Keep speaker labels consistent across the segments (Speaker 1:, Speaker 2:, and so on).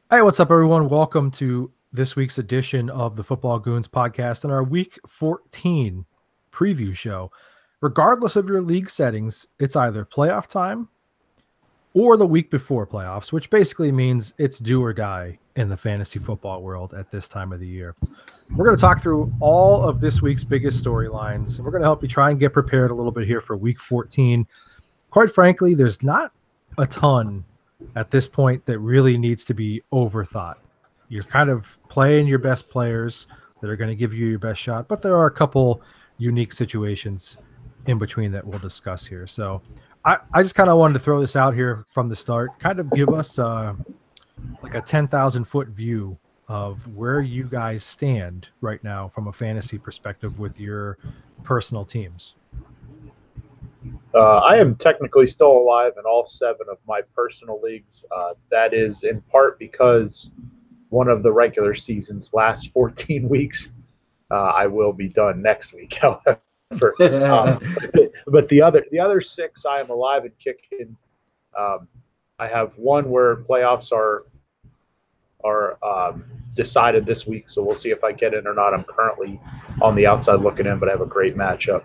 Speaker 1: Hey, what's up, everyone? Welcome to this week's edition of the Football Goons podcast and our Week 14 preview show. Regardless of your league settings, it's either playoff time or the week before playoffs, which basically means it's do or die in the fantasy football world at this time of the year. We're going to talk through all of this week's biggest storylines, and we're going to help you try and get prepared a little bit here for Week 14. Quite frankly, there's not a ton at this point that really needs to be overthought. You're kind of playing your best players that are going to give you your best shot, but there are a couple unique situations in between that we'll discuss here. So I just kind of wanted to throw this out here from the start, kind of give us like a 10,000 foot view of where you guys stand right now from a fantasy perspective with your personal teams.
Speaker 2: I am technically still alive in all 7 of my personal leagues. That is in part because one of the regular season's last 14 weeks. I will be done next week, however. But the other 6, I am alive and kicking. I have one where playoffs are decided this week, so we'll see if I get in or not. I'm currently on the outside looking in, but I have a great matchup.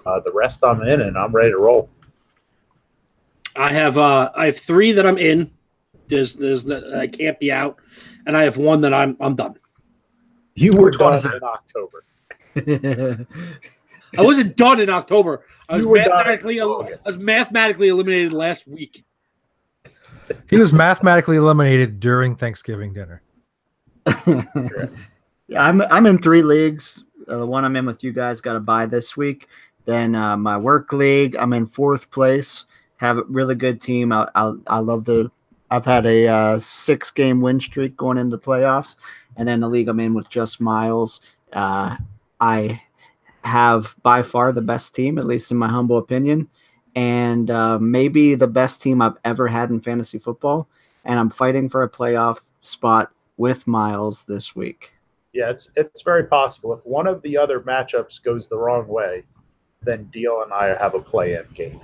Speaker 2: The rest I'm in, and I'm ready to roll.
Speaker 3: I have 3 that I'm in. There's I can't be out, and I have 1 that I'm done.
Speaker 2: You were done in October.
Speaker 3: I wasn't done in October. I was mathematically eliminated last week.
Speaker 1: He was mathematically eliminated during Thanksgiving dinner.
Speaker 4: Yeah, I'm in 3 leagues. The one I'm in with you guys got a bye this week. Then my work league, I'm in 4th place. Have a really good team. I love I've had a 6-game win streak going into playoffs. And then the league I'm in with just Miles. I have by far the best team, at least in my humble opinion, and maybe the best team I've ever had in fantasy football. And I'm fighting for a playoff spot with Miles this week.
Speaker 2: Yeah, it's very possible. If one of the other matchups goes the wrong way, then Deal and I have a play-in game.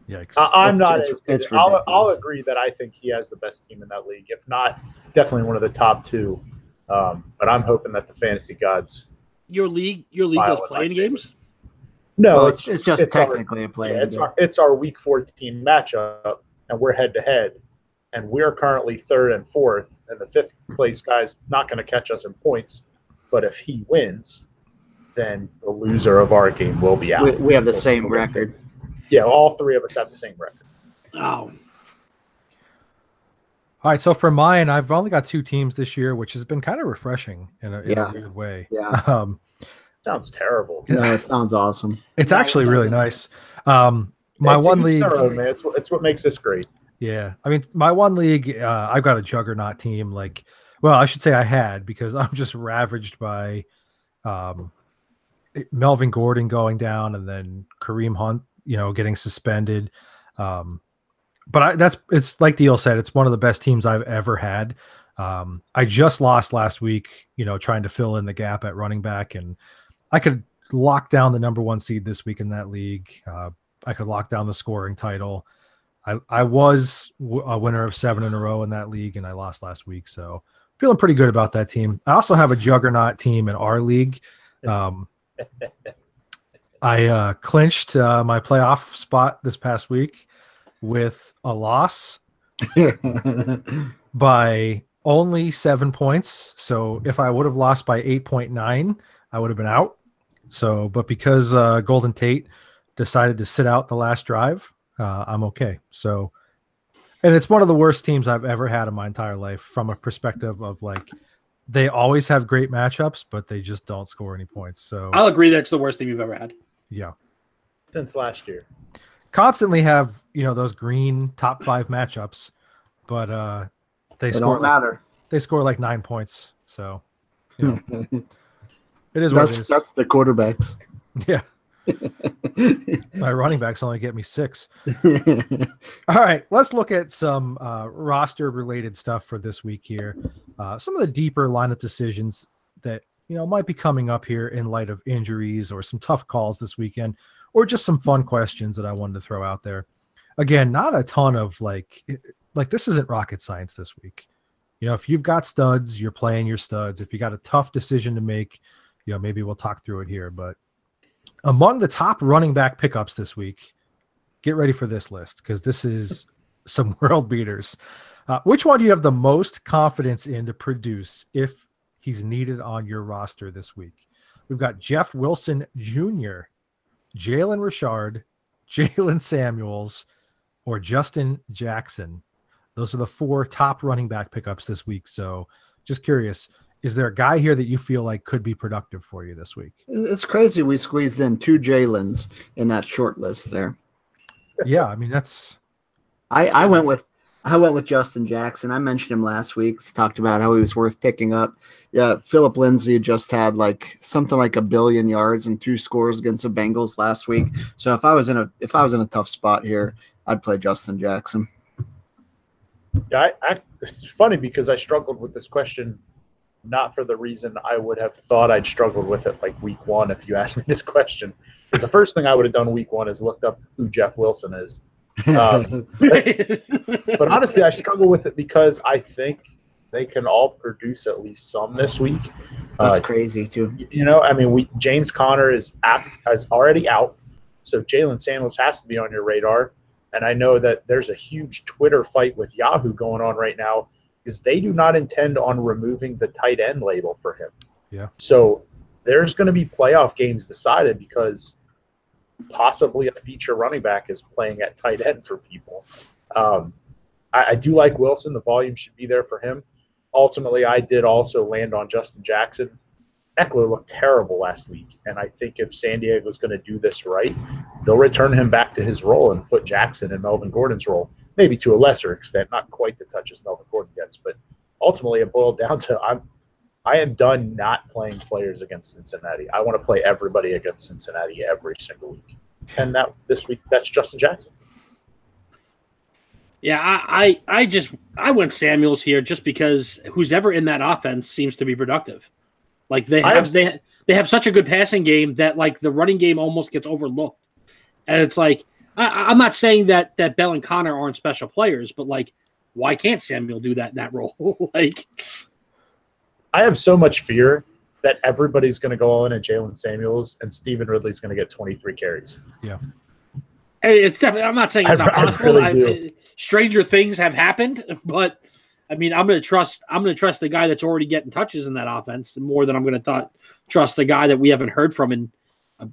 Speaker 1: Yikes.
Speaker 2: I'll agree that I think he has the best team in that league. If not, definitely one of the top 2. But I'm hoping that the fantasy gods.
Speaker 3: Your league does play-in games?
Speaker 2: No,
Speaker 4: well, it's just technically a play-in game.
Speaker 2: It's our Week 14 matchup, and we're head-to-head. And we're currently 3rd and 4th, and the 5th place guy's not going to catch us in points. But if he wins, then the loser of our game will be out.
Speaker 4: We have the same record.
Speaker 2: Yeah, all 3 of us have the same record.
Speaker 3: Oh.
Speaker 1: All right, so for mine, I've only got 2 teams this year, which has been kind of refreshing in a weird way.
Speaker 4: Yeah.
Speaker 2: Sounds terrible.
Speaker 4: No, it sounds awesome.
Speaker 1: It's actually really nice. My one league,
Speaker 2: man. It's what makes this great.
Speaker 1: Yeah, I mean, my one league, I've got a juggernaut team. I should say I had, because I'm just ravaged by Melvin Gordon going down and then Kareem Hunt, getting suspended. But it's like Deal said, it's one of the best teams I've ever had. I just lost last week, trying to fill in the gap at running back, and I could lock down the number 1 seed this week in that league. I could lock down the scoring title. I was a winner of 7 in a row in that league, and I lost last week, so feeling pretty good about that team. I also have a juggernaut team in our league. I clinched my playoff spot this past week with a loss by only 7 points. So if I would have lost by 8.9, I would have been out. But because Golden Tate decided to sit out the last drive, I'm okay. So, and it's one of the worst teams I've ever had in my entire life from a perspective of they always have great matchups, but they just don't score any points. So
Speaker 3: I'll agree that's the worst team you've ever had.
Speaker 1: Yeah.
Speaker 2: Since last year.
Speaker 1: Constantly have, those green top 5 matchups, but they score
Speaker 4: don't matter.
Speaker 1: They score 9 points. So it is what it is.
Speaker 4: That's the quarterbacks.
Speaker 1: Yeah. My running backs only get me 6. All right, let's look at some roster related stuff for this week here. Some of the deeper lineup decisions that might be coming up here in light of injuries or some tough calls this weekend, or just some fun questions that I wanted to throw out there. Again, not a ton of this isn't rocket science this week. if you've got studs, you're playing your studs. If you got a tough decision to make, maybe we'll talk through it here. But among the top running back pickups this week, get ready for this list because this is some world beaters. Which one do you have the most confidence in to produce if he's needed on your roster this week? We've got Jeff Wilson Jr., Jalen Richard, Jalen Samuels, or Justin Jackson. Those are the 4 top running back pickups this week. So just curious, is there a guy here that you feel like could be productive for you this week?
Speaker 4: It's crazy we squeezed in 2 Jalens in that short list there.
Speaker 1: Yeah, I mean, that's...
Speaker 4: I went with Justin Jackson. I mentioned him last week. Talked about how he was worth picking up. Yeah, Philip Lindsay just had something like 1 billion yards and 2 scores against the Bengals last week. So if I was in a tough spot here, I'd play Justin Jackson.
Speaker 2: Yeah, it's funny because I struggled with this question, not for the reason I would have thought I'd struggled with it like week 1 if you asked me this question. Because the first thing I would have done week 1 is looked up who Jeff Wilson is. But honestly, I struggle with it because I think they can all produce at least some this week.
Speaker 4: That's crazy too.
Speaker 2: James Conner is already out, so Jalen Samuels has to be on your radar. And I know that there's a huge Twitter fight with Yahoo going on right now because they do not intend on removing the tight end label for him.
Speaker 1: Yeah.
Speaker 2: So there's going to be playoff games decided because possibly a feature running back is playing at tight end for people. I do like Wilson. The volume should be there for him. Ultimately, I did also land on Justin Jackson. Eckler looked terrible last week, and I think if San Diego is going to do this right, they'll return him back to his role and put Jackson in Melvin Gordon's role, maybe to a lesser extent, not quite the touches Melvin Gordon gets, but ultimately it boiled down to I am done not playing players against Cincinnati. I want to play everybody against Cincinnati every single week, and this week that's Justin Jackson.
Speaker 3: Yeah, I went Samuels here just because who's ever in that offense seems to be productive. Like they have such a good passing game that like the running game almost gets overlooked. And it's like I'm not saying that Bell and Connor aren't special players, but like why can't Samuel do that role? Like
Speaker 2: I have so much fear that everybody's going to go on at Jalen Samuels and Stephen Ridley's going to get 23 carries.
Speaker 1: Yeah.
Speaker 3: It's definitely. I'm not saying it's not possible.
Speaker 2: Really
Speaker 3: stranger things have happened, but I mean, I'm going to trust the guy that's already getting touches in that offense more than I'm going to trust the guy that we haven't heard from in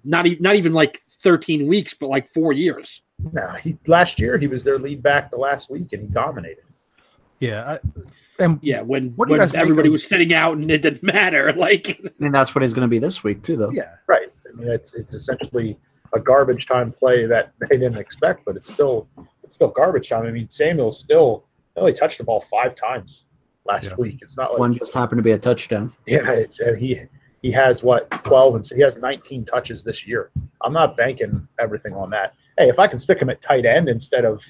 Speaker 3: not even like 13 weeks, but like 4 years.
Speaker 2: No, last year he was their lead back the last week and he dominated.
Speaker 1: Yeah,
Speaker 3: when everybody was sitting out and it didn't matter. Like,
Speaker 4: I mean, that's what he's going to be this week too, though.
Speaker 2: Yeah, right. I mean, it's essentially a garbage time play that they didn't expect, but it's still garbage time. I mean, Samuel only touched the ball 5 times last week. It's not like
Speaker 4: one just happened to be a touchdown.
Speaker 2: Yeah, he has 12, and so he has 19 touches this year. I'm not banking everything on that. Hey, if I can stick him at tight end instead of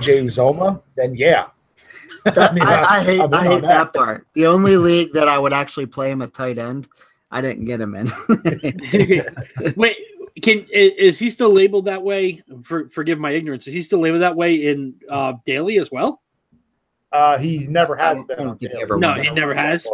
Speaker 2: Jay Uzoma, then yeah.
Speaker 4: I hate that part. The only league that I would actually play him at tight end, I didn't get him in.
Speaker 3: Wait, is he still labeled that way? Forgive my ignorance. Is he still labeled that way in daily as well?
Speaker 2: He never has been.
Speaker 3: No, he never has.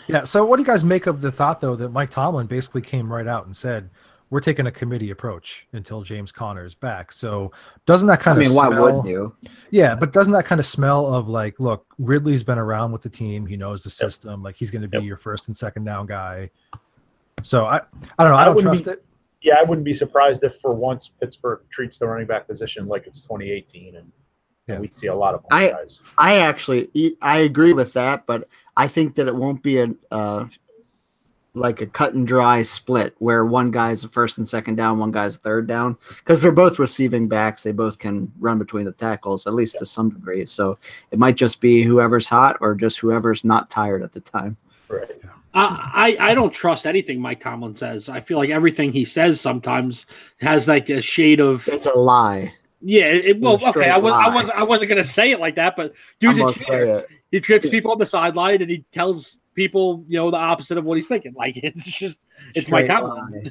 Speaker 1: Yeah. So, what do you guys make of the thought, though, that Mike Tomlin basically came right out and said, "We're taking a committee approach until James Conner is back"? So, doesn't that kind of smell?
Speaker 4: Why wouldn't you?
Speaker 1: Yeah, but doesn't that kind of smell of like, look, Ridley's been around with the team. He knows the system. Like, he's going to be your first and second down guy. So I don't know. I don't trust it.
Speaker 2: Yeah, I wouldn't be surprised if for once Pittsburgh treats the running back position like it's 2018, and we'd see a lot of guys.
Speaker 4: I agree with that, but I think that it won't be like a cut and dry split where one guy's a first and second down, one guy's third down, because they're both receiving backs. They both can run between the tackles, at least to some degree. So it might just be whoever's hot or just whoever's not tired at the time.
Speaker 2: Right.
Speaker 1: Yeah.
Speaker 3: I don't trust anything Mike Tomlin says. I feel like everything he says sometimes has like a shade of.
Speaker 4: It's a lie.
Speaker 3: Yeah. Okay. I wasn't gonna say it like that, but dude's a cheater. He trips people on the sideline and he tells people, the opposite of what he's thinking. Like it's Mike Tomlin.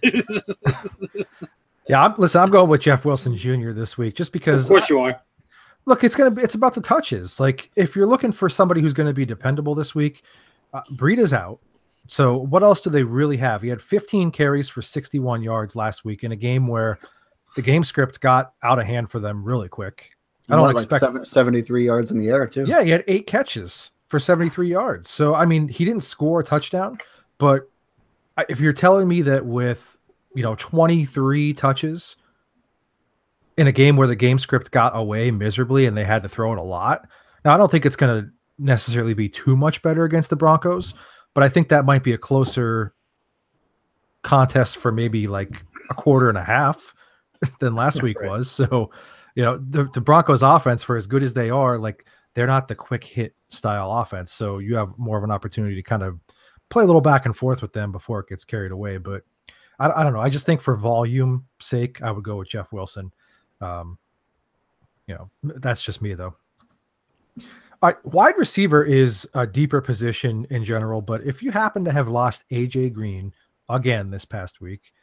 Speaker 1: Yeah. I'm going with Jeff Wilson Jr. this week just because.
Speaker 3: Of course you are.
Speaker 1: Look, it's about the touches. Like if you're looking for somebody who's going to be dependable this week, Breida's out. So what else do they really have? He had 15 carries for 61 yards last week in a game where the game script got out of hand for them really quick. I don't expect
Speaker 4: 73 yards in the air too.
Speaker 1: Yeah, he had 8 catches for 73 yards. So I mean, he didn't score a touchdown, but if you're telling me that with 23 touches in a game where the game script got away miserably and they had to throw it a lot. Now, I don't think it's going to necessarily be too much better against the Broncos, but I think that might be a closer contest for maybe like a quarter and a half than last week was. So, the Broncos offense, for as good as they are, like they're not the quick hit style offense. So you have more of an opportunity to kind of play a little back and forth with them before it gets carried away. But I don't know. I just think for volume sake, I would go with Jeff Wilson. That's just me though. All right, wide receiver is a deeper position in general, but if you happen to have lost AJ Green again this past week,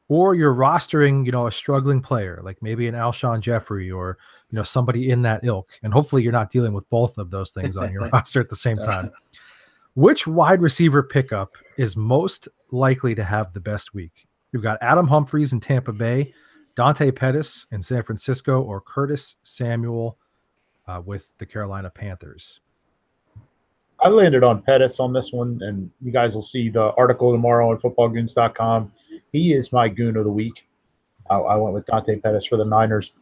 Speaker 1: or you're rostering, a struggling player like maybe an Alshon Jeffrey or somebody in that ilk, and hopefully you're not dealing with both of those things on your roster at the same time. Which wide receiver pickup is most likely to have the best week? You've got Adam Humphries in Tampa Bay, Dante Pettis in San Francisco, or Curtis Samuel with the Carolina Panthers.
Speaker 2: I landed on Pettis on this one, and you guys will see the article tomorrow on footballgoons.com. He is my goon of the week. I went with Dante Pettis for the Niners.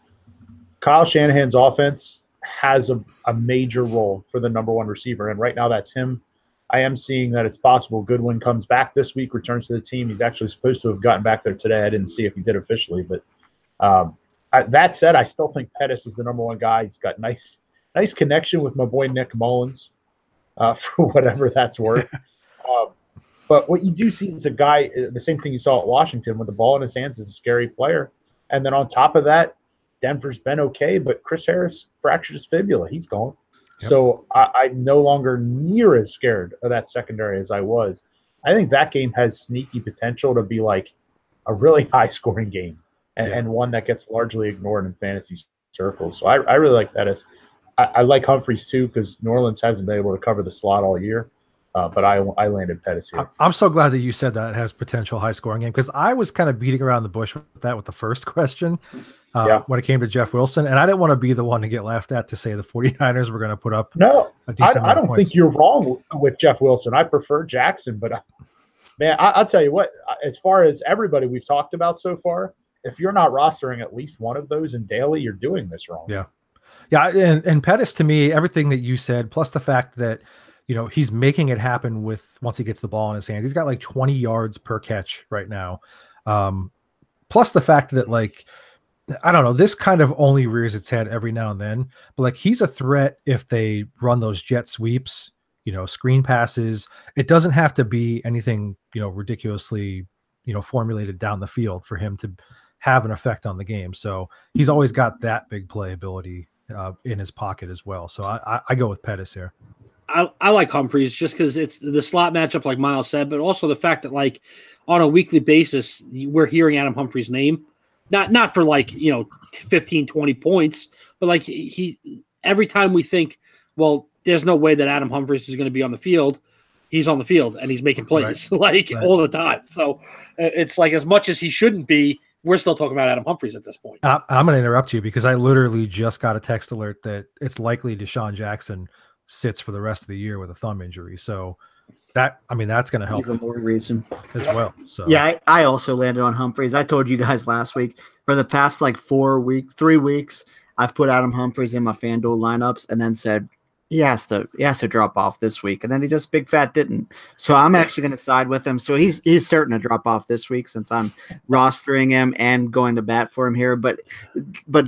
Speaker 2: Kyle Shanahan's offense has a major role for the number one receiver, and right now that's him. I am seeing that it's possible Goodwin comes back this week, returns to the team. He's actually supposed to have gotten back there today. I didn't see if he did officially, but that said, I still think Pettis is the number one guy. He's got nice connection with my boy Nick Mullins, for whatever that's worth. But what you do see is a guy, the same thing you saw at Washington, with the ball in his hands is a scary player. And then on top of that, Denver's been okay, but Chris Harris fractured his fibula. He's gone. Yep. So I'm no longer near as scared of that secondary as I was. I think that game has sneaky potential to be like a really high-scoring game and one that gets largely ignored in fantasy circles. So I really like Pettis. I like Humphries too because New Orleans hasn't been able to cover the slot all year. But I landed Pettis here.
Speaker 1: I'm so glad that you said that it has potential high-scoring game because I was kind of beating around the bush with that with the first question when it came to Jeff Wilson, and I didn't want to be the one to get laughed at to say the 49ers were going to put up a decent
Speaker 2: I don't think you're wrong with Jeff Wilson. I prefer Jackson, but man, I'll tell you what, as far as everybody we've talked about so far, if you're not rostering at least one of those in daily, you're doing this wrong.
Speaker 1: Yeah. And Pettis, to me, everything that you said, plus the fact that he's making it happen once he gets the ball in his hands. He's got like 20 yards per catch right now. Plus the fact that I don't know, this kind of only rears its head every now and then, but he's a threat if they run those jet sweeps, screen passes. It doesn't have to be anything, ridiculously, formulated down the field for him to have an effect on the game. So he's always got that big play ability in his pocket as well. So I go with Pettis here.
Speaker 3: I like Humphries just because it's the slot matchup, like Miles said, but also the fact that on a weekly basis, we're hearing Adam Humphries' name, not for 15, 20 points, but he every time we think, well, there's no way that Adam Humphries is going to be on the field, he's on the field and he's making plays right. All the time. So it's as much as he shouldn't be, we're still talking about Adam Humphries at this point.
Speaker 1: I'm going to interrupt you because I literally just got a text alert that it's likely Deshaun Jackson sits for the rest of the year with a thumb injury. So that's going to help
Speaker 4: even more reason
Speaker 1: as well. So
Speaker 4: yeah, I also landed on Humphries. I told you guys last week for the past 3 weeks, I've put Adam Humphries in my FanDuel lineups and then said he has to drop off this week. And then he just big fat didn't. So I'm actually going to side with him. So he's certain to drop off this week since I'm rostering him and going to bat for him here. But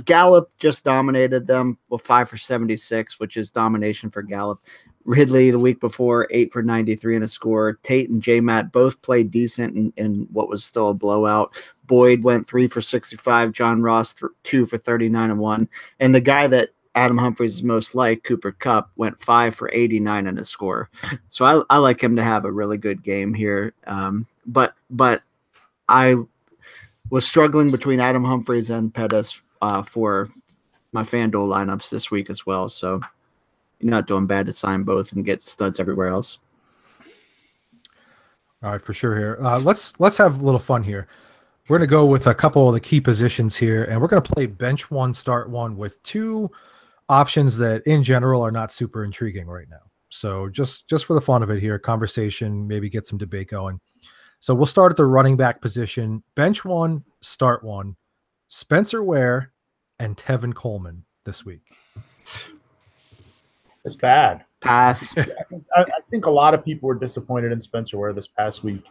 Speaker 4: Gallup just dominated them with 5 for 76, which is domination for Gallup. Ridley the week before, 8 for 93 and a score. Tate and J-Matt both played decent in what was still a blowout. Boyd went 3 for 65. John Ross 2 for 39 and 1. And the guy that Adam Humphries is most like, Cooper Kupp, went 5 for 89 and a score. So I like him to have a really good game here. But I was struggling between Adam Humphries and Pettis for my FanDuel lineups this week as well. So you're not doing bad to sign both and get studs everywhere else.
Speaker 1: All right, for sure here. Let's have a little fun here. We're going to go with a couple of the key positions here, and we're going to play bench one, start one with two options that in general are not super intriguing right now. So just for the fun of it here, conversation, maybe get some debate going. So we'll start at the running back position. Bench one, start one. Spencer Ware and Tevin Coleman this week.
Speaker 2: It's bad.
Speaker 4: Pass.
Speaker 2: I think a lot of people were disappointed in Spencer Ware this past week.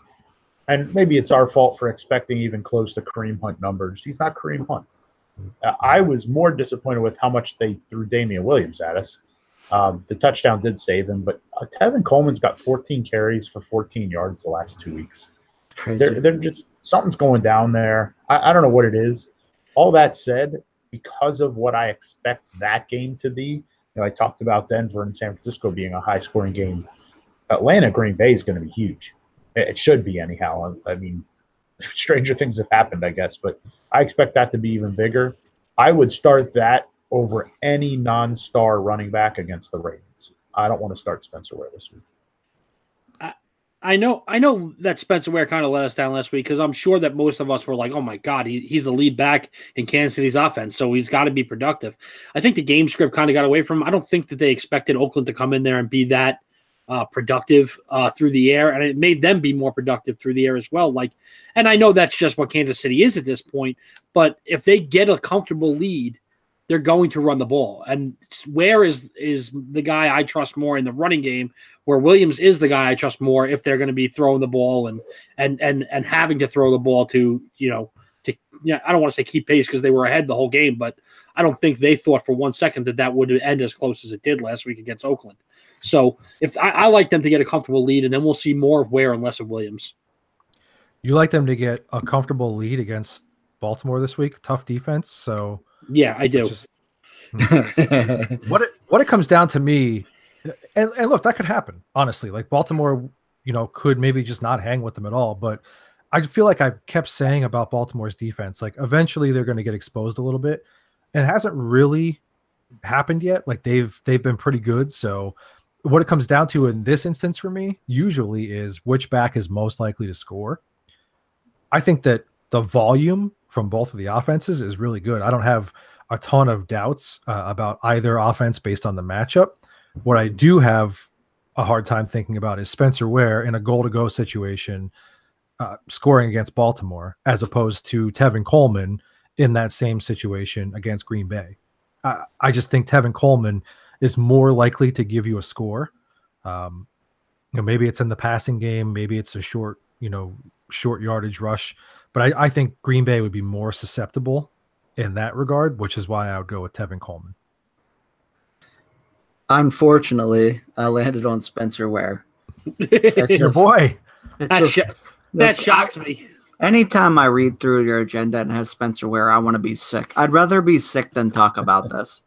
Speaker 2: And maybe it's our fault for expecting even close to Kareem Hunt numbers. He's not Kareem Hunt. I was more disappointed with how much they threw Damian Williams at us. The touchdown did save him, but Tevin Coleman's got 14 carries for 14 yards the last 2 weeks.
Speaker 4: Crazy.
Speaker 2: They're just something's going down there. I don't know what it is. All that said, because of what I expect that game to be, I talked about Denver and San Francisco being a high-scoring game. Atlanta, Green Bay is going to be huge. It should be anyhow. I mean, stranger things have happened, I guess, but I expect that to be even bigger. I would start that over any non-star running back against the Ravens. I don't want to start Spencer Ware this week.
Speaker 3: I know that Spencer Ware kind of let us down last week because I'm sure that most of us were like, oh my God, he's the lead back in Kansas City's offense, so he's got to be productive. I think the game script kind of got away from him. I don't think that they expected Oakland to come in there and be that productive through the air, and it made them be more productive through the air as well. And I know that's just what Kansas City is at this point, but if they get a comfortable lead, they're going to run the ball. And Ware is the guy I trust more in the running game, where Williams is the guy I trust more if they're going to be throwing the ball and having to throw the ball to I don't want to say keep pace because they were ahead the whole game, but I don't think they thought for 1 second that would end as close as it did last week against Oakland. So if I like them to get a comfortable lead, and then we'll see more of Ware and less of Williams. You
Speaker 1: like them to get a comfortable lead against Baltimore this week? Tough defense, so
Speaker 3: yeah, I do.
Speaker 1: What it comes down to me, and look, that could happen, honestly. Like Baltimore, could maybe just not hang with them at all. But I feel like I kept saying about Baltimore's defense, like eventually they're going to get exposed a little bit, and it hasn't really happened yet. Like they've been pretty good. So what it comes down to in this instance for me usually is which back is most likely to score. I think that the volume from both of the offenses is really good. I don't have a ton of doubts about either offense based on the matchup. What I do have a hard time thinking about is Spencer Ware in a goal-to-go situation scoring against Baltimore as opposed to Tevin Coleman in that same situation against Green Bay. I just think Tevin Coleman is more likely to give you a score. Maybe it's in the passing game. Maybe it's a short yardage rush. But I think Green Bay would be more susceptible in that regard, which is why I would go with Tevin Coleman.
Speaker 4: Unfortunately, I landed on Spencer Ware.
Speaker 1: That's your boy.
Speaker 3: That shocks me.
Speaker 4: Anytime I read through your agenda and has Spencer Ware, I want to be sick. I'd rather be sick than talk about this.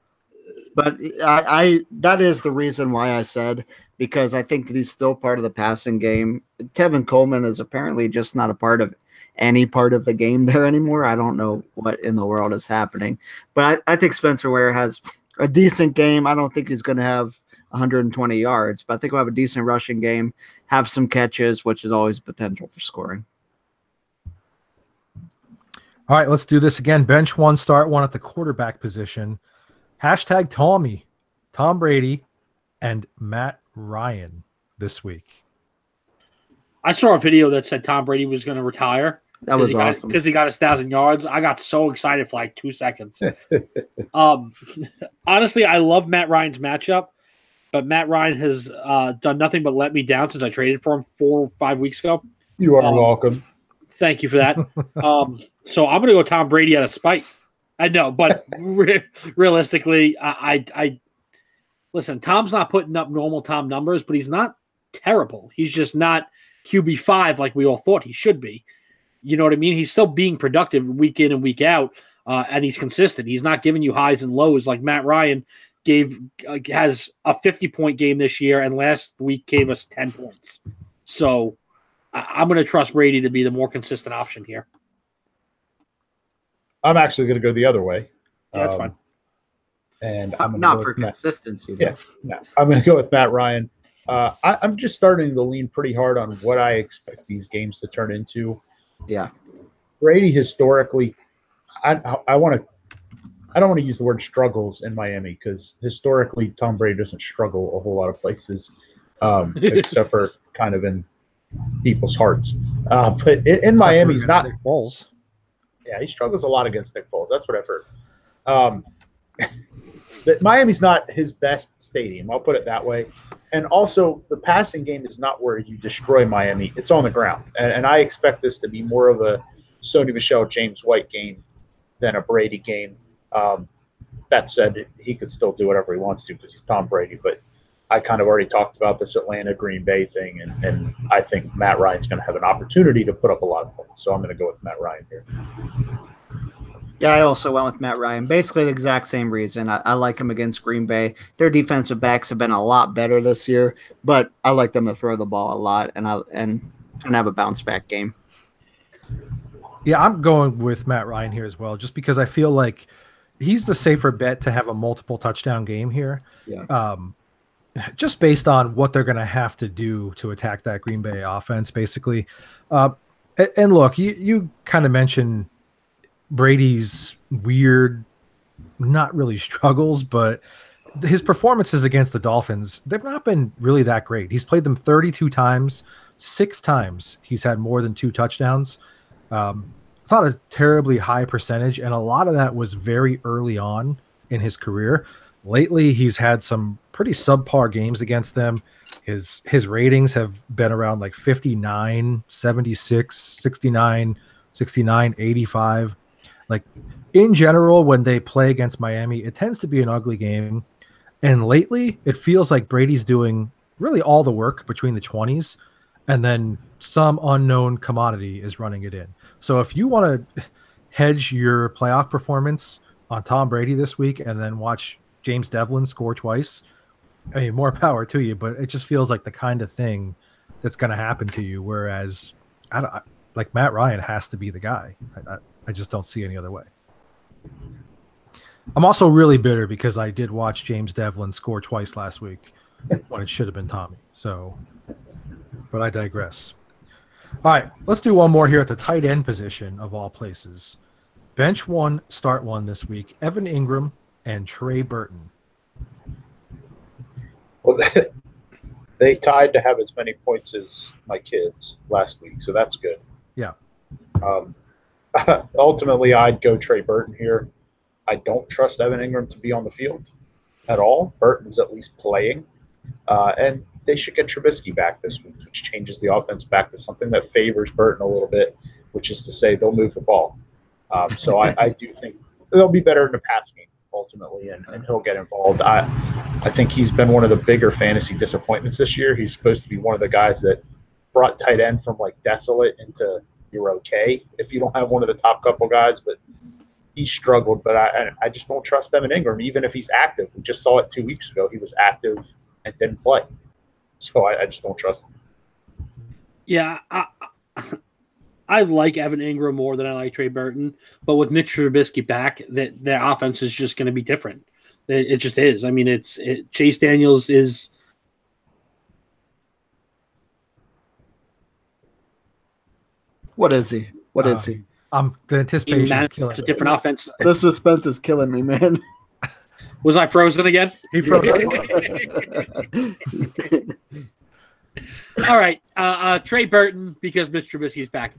Speaker 4: But I that is the reason why I said, because I think that he's still part of the passing game. Tevin Coleman is apparently just not a part of any part of the game there anymore. I don't know what in the world is happening. But I think Spencer Ware has a decent game. I don't think he's going to have 120 yards, but I think we'll have a decent rushing game, have some catches, which is always potential for scoring.
Speaker 1: All right, let's do this again. Bench one, start one at the quarterback position. Hashtag Tommy, Tom Brady, and Matt Ryan this week.
Speaker 3: I saw a video that said Tom Brady was going to retire.
Speaker 4: That was awesome.
Speaker 3: Because he got 1,000 yards. I got so excited for like 2 seconds. Honestly, I love Matt Ryan's matchup, but Matt Ryan has done nothing but let me down since I traded for him 4 or 5 weeks ago.
Speaker 2: You are welcome.
Speaker 3: Thank you for that. So I'm going to go Tom Brady out of spite. I know, but realistically, I listen, Tom's not putting up normal Tom numbers, but he's not terrible. He's just not QB5 like we all thought he should be. You know what I mean? He's still being productive week in and week out, and he's consistent. He's not giving you highs and lows like Matt Ryan has a 50-point game this year, and last week gave us 10 points. So I'm going to trust Brady to be the more consistent option here.
Speaker 2: I'm actually going to go the other way.
Speaker 3: Yeah, that's fine.
Speaker 2: and I'm going
Speaker 4: not for consistency.
Speaker 2: Yeah, no, I'm going to go with Matt Ryan. I'm just starting to lean pretty hard on what I expect these games to turn into.
Speaker 4: Yeah,
Speaker 2: Brady historically, I don't want to use the word struggles in Miami because historically Tom Brady doesn't struggle a whole lot of places, except for kind of in people's hearts. But in Miami, he's not.
Speaker 1: Nick Foles.
Speaker 2: Yeah, he struggles a lot against Nick Foles. That's what I've heard. But Miami's not his best stadium. I'll put it that way. And also, the passing game is not where you destroy Miami. It's on the ground. And I expect this to be more of a Sony Michel, James White game than a Brady game. That said, he could still do whatever he wants to because he's Tom Brady. But I kind of already talked about this Atlanta-Green Bay thing, and I think Matt Ryan's going to have an opportunity to put up a lot of points. So I'm going to go with Matt Ryan here.
Speaker 4: Yeah, I also went with Matt Ryan. Basically the exact same reason. I like him against Green Bay. Their defensive backs have been a lot better this year, but I like them to throw the ball a lot and have a bounce back game.
Speaker 1: Yeah, I'm going with Matt Ryan here as well, just because I feel like he's the safer bet to have a multiple touchdown game here.
Speaker 4: Yeah.
Speaker 1: Just based on what they're going to have to do to attack that Green Bay offense, basically. And look, you kind of mentioned Brady's weird, not really struggles, but his performances against the Dolphins, they've not been really that great. He's played them 32 times, 6 times he's had more than 2 touchdowns. It's not a terribly high percentage, and a lot of that was very early on in his career. Lately, he's had some pretty subpar games against them. His ratings have been around like 59, 76, 69, 69, 85. Like, in general, when they play against Miami, it tends to be an ugly game. And lately, it feels like Brady's doing really all the work between the 20s, and then some unknown commodity is running it in. So if you want to hedge your playoff performance on Tom Brady this week and then watch James Devlin score twice, I mean, more power to you, but it just feels like the kind of thing that's going to happen to you, whereas like Matt Ryan has to be the guy. I just don't see any other way. I'm also really bitter because I did watch James Devlin score twice last week when it should have been Tommy. So, but I digress. All right, let's do one more here at the tight end position of all places. Bench 1, start 1 this week. Evan Ingram and Trey Burton.
Speaker 2: Well, they tied to have as many points as my kids last week, so that's good.
Speaker 1: Yeah.
Speaker 2: Ultimately, I'd go Trey Burton here. I don't trust Evan Ingram to be on the field at all. Burton's at least playing. And they should get Trubisky back this week, which changes the offense back to something that favors Burton a little bit, which is to say they'll move the ball. So I do think they'll be better in the pass game ultimately, and he'll get involved. I think he's been one of the bigger fantasy disappointments this year. He's supposed to be one of the guys that brought tight end from like desolate into you're okay if you don't have one of the top couple guys, but he struggled. But I just don't trust Evan Ingram, even if he's active. We just saw it 2 weeks ago. He was active and didn't play. So I just don't trust him.
Speaker 3: Yeah, I like Evan Ingram more than I like Trey Burton, but with Mitch Trubisky back, that their offense is just going to be different. It just is. I mean, Chase Daniels is.
Speaker 4: What is he? What is he?
Speaker 1: The anticipation is killing
Speaker 3: it's a different offense.
Speaker 4: The suspense is killing me, man.
Speaker 3: Was I frozen again?
Speaker 1: He froze.
Speaker 3: All right, Trey Burton because Mitch Trubisky's back.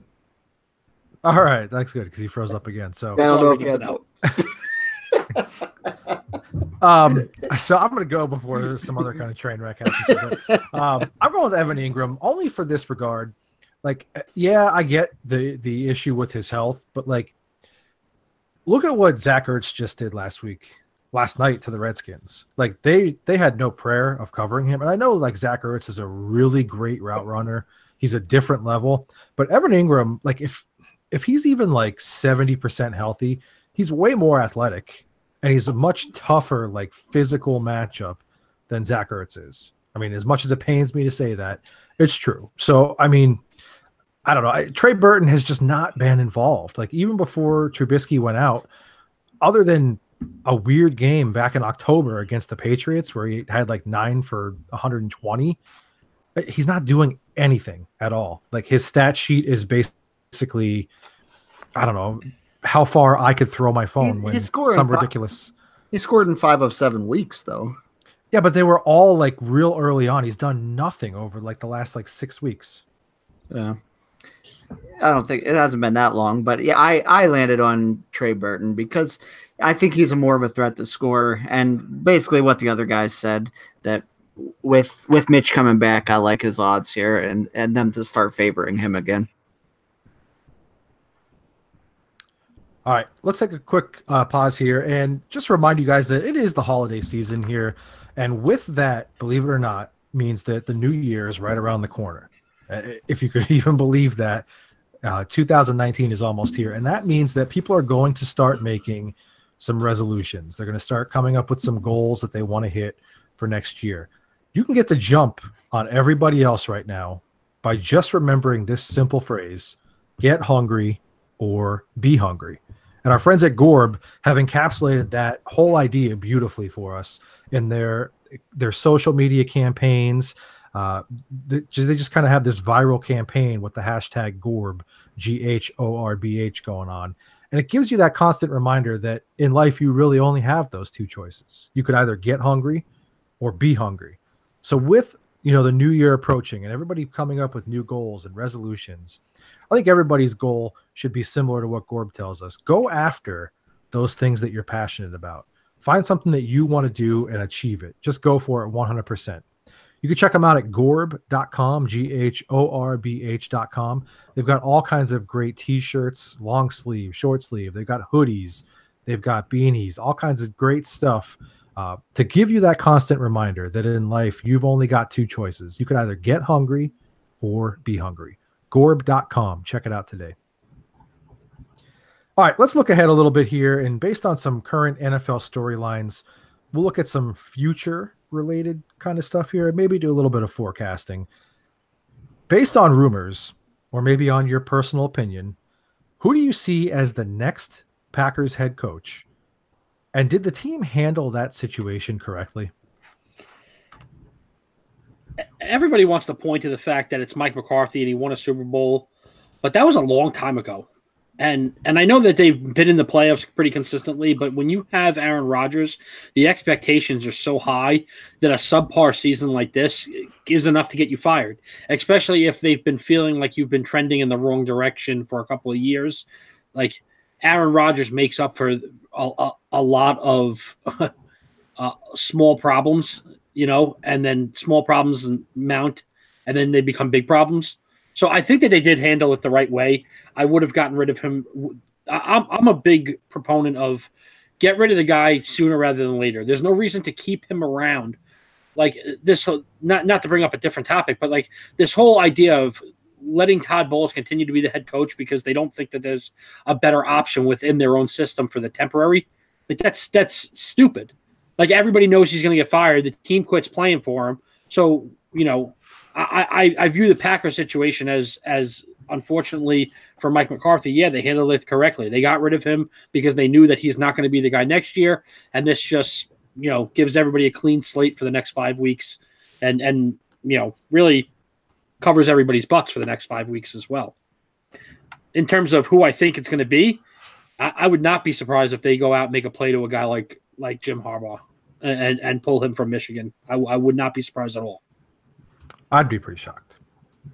Speaker 1: All right, that's good because he froze up again. So, so I'm going to go before some other kind of train wreck happens. But, I'm going with Evan Ingram only for this regard. Like, yeah, I get the issue with his health, but like, look at what Zach Ertz just did last night to the Redskins. Like they had no prayer of covering him. And I know like Zach Ertz is a really great route runner. He's a different level, but Evan Ingram, like if he's even like 70% healthy, he's way more athletic and he's a much tougher, like physical matchup than Zach Ertz is. I mean, as much as it pains me to say that, it's true. So, I mean, I don't know. Trey Burton has just not been involved. Like even before Trubisky went out, other than a weird game back in October against the Patriots where he had like 9 for 120. He's not doing anything at all. Like his stat sheet is basically, I don't know how far I could throw my phone when some ridiculous.
Speaker 4: He scored in 5 of 7 weeks though.
Speaker 1: Yeah, but they were all like real early on. He's done nothing over like the last like 6 weeks.
Speaker 4: Yeah. I don't think it hasn't been that long, but yeah, I landed on Trey Burton because I think he's a more of a threat to score. And basically what the other guys said, that with Mitch coming back, I like his odds here and them to start favoring him again.
Speaker 1: All right, let's take a quick pause here and just remind you guys that it is the holiday season here. And with that, believe it or not, means that the new year is right around the corner. If you could even believe that, 2019 is almost here. And that means that people are going to start making some resolutions. They're going to start coming up with some goals that they want to hit for next year. You can get the jump on everybody else right now by just remembering this simple phrase: get hungry or be hungry. And our friends at Gorb have encapsulated that whole idea beautifully for us in their social media campaigns. They just kind of have this viral campaign with the hashtag Gorb, GHORBH going on. And it gives you that constant reminder that in life, you really only have those two choices. You could either get hungry or be hungry. So with, the new year approaching and everybody coming up with new goals and resolutions, I think everybody's goal should be similar to what Gorb tells us. Go after those things that you're passionate about. Find something that you want to do and achieve it. Just go for it 100%. You can check them out at gorb.com, GHORBH.com. They've got all kinds of great t-shirts, long sleeve, short sleeve. They've got hoodies. They've got beanies, all kinds of great stuff to give you that constant reminder that in life, you've only got two choices. You could either get hungry or be hungry. Gorb.com. Check it out today. All right, let's look ahead a little bit here. And based on some current NFL storylines, we'll look at some future related kind of stuff here and maybe do a little bit of forecasting. Based on rumors, or maybe on your personal opinion, who do you see as the next Packers head coach? And did the team handle that situation correctly?
Speaker 3: Everybody wants to point to the fact that it's Mike McCarthy and he won a Super Bowl, but that was a long time ago. And I know that they've been in the playoffs pretty consistently, but when you have Aaron Rodgers, the expectations are so high that a subpar season like this is enough to get you fired, especially if they've been feeling like you've been trending in the wrong direction for a couple of years. Like Aaron Rodgers makes up for a lot of small problems, and then small problems mount, and then they become big problems. So I think that they did handle it the right way. I would have gotten rid of him. I'm a big proponent of get rid of the guy sooner rather than later. There's no reason to keep him around. Like this, not to bring up a different topic, but like this whole idea of letting Todd Bowles continue to be the head coach because they don't think that there's a better option within their own system for the temporary. Like that's stupid. Like everybody knows he's going to get fired. The team quits playing for him. So, I view the Packers situation as unfortunately for Mike McCarthy, yeah, they handled it correctly. They got rid of him because they knew that he's not going to be the guy next year. And this just, gives everybody a clean slate for the next 5 weeks and really covers everybody's butts for the next 5 weeks as well. In terms of who I think it's going to be, I would not be surprised if they go out and make a play to a guy like Jim Harbaugh and pull him from Michigan. I would not be surprised at all.
Speaker 1: I'd be pretty shocked.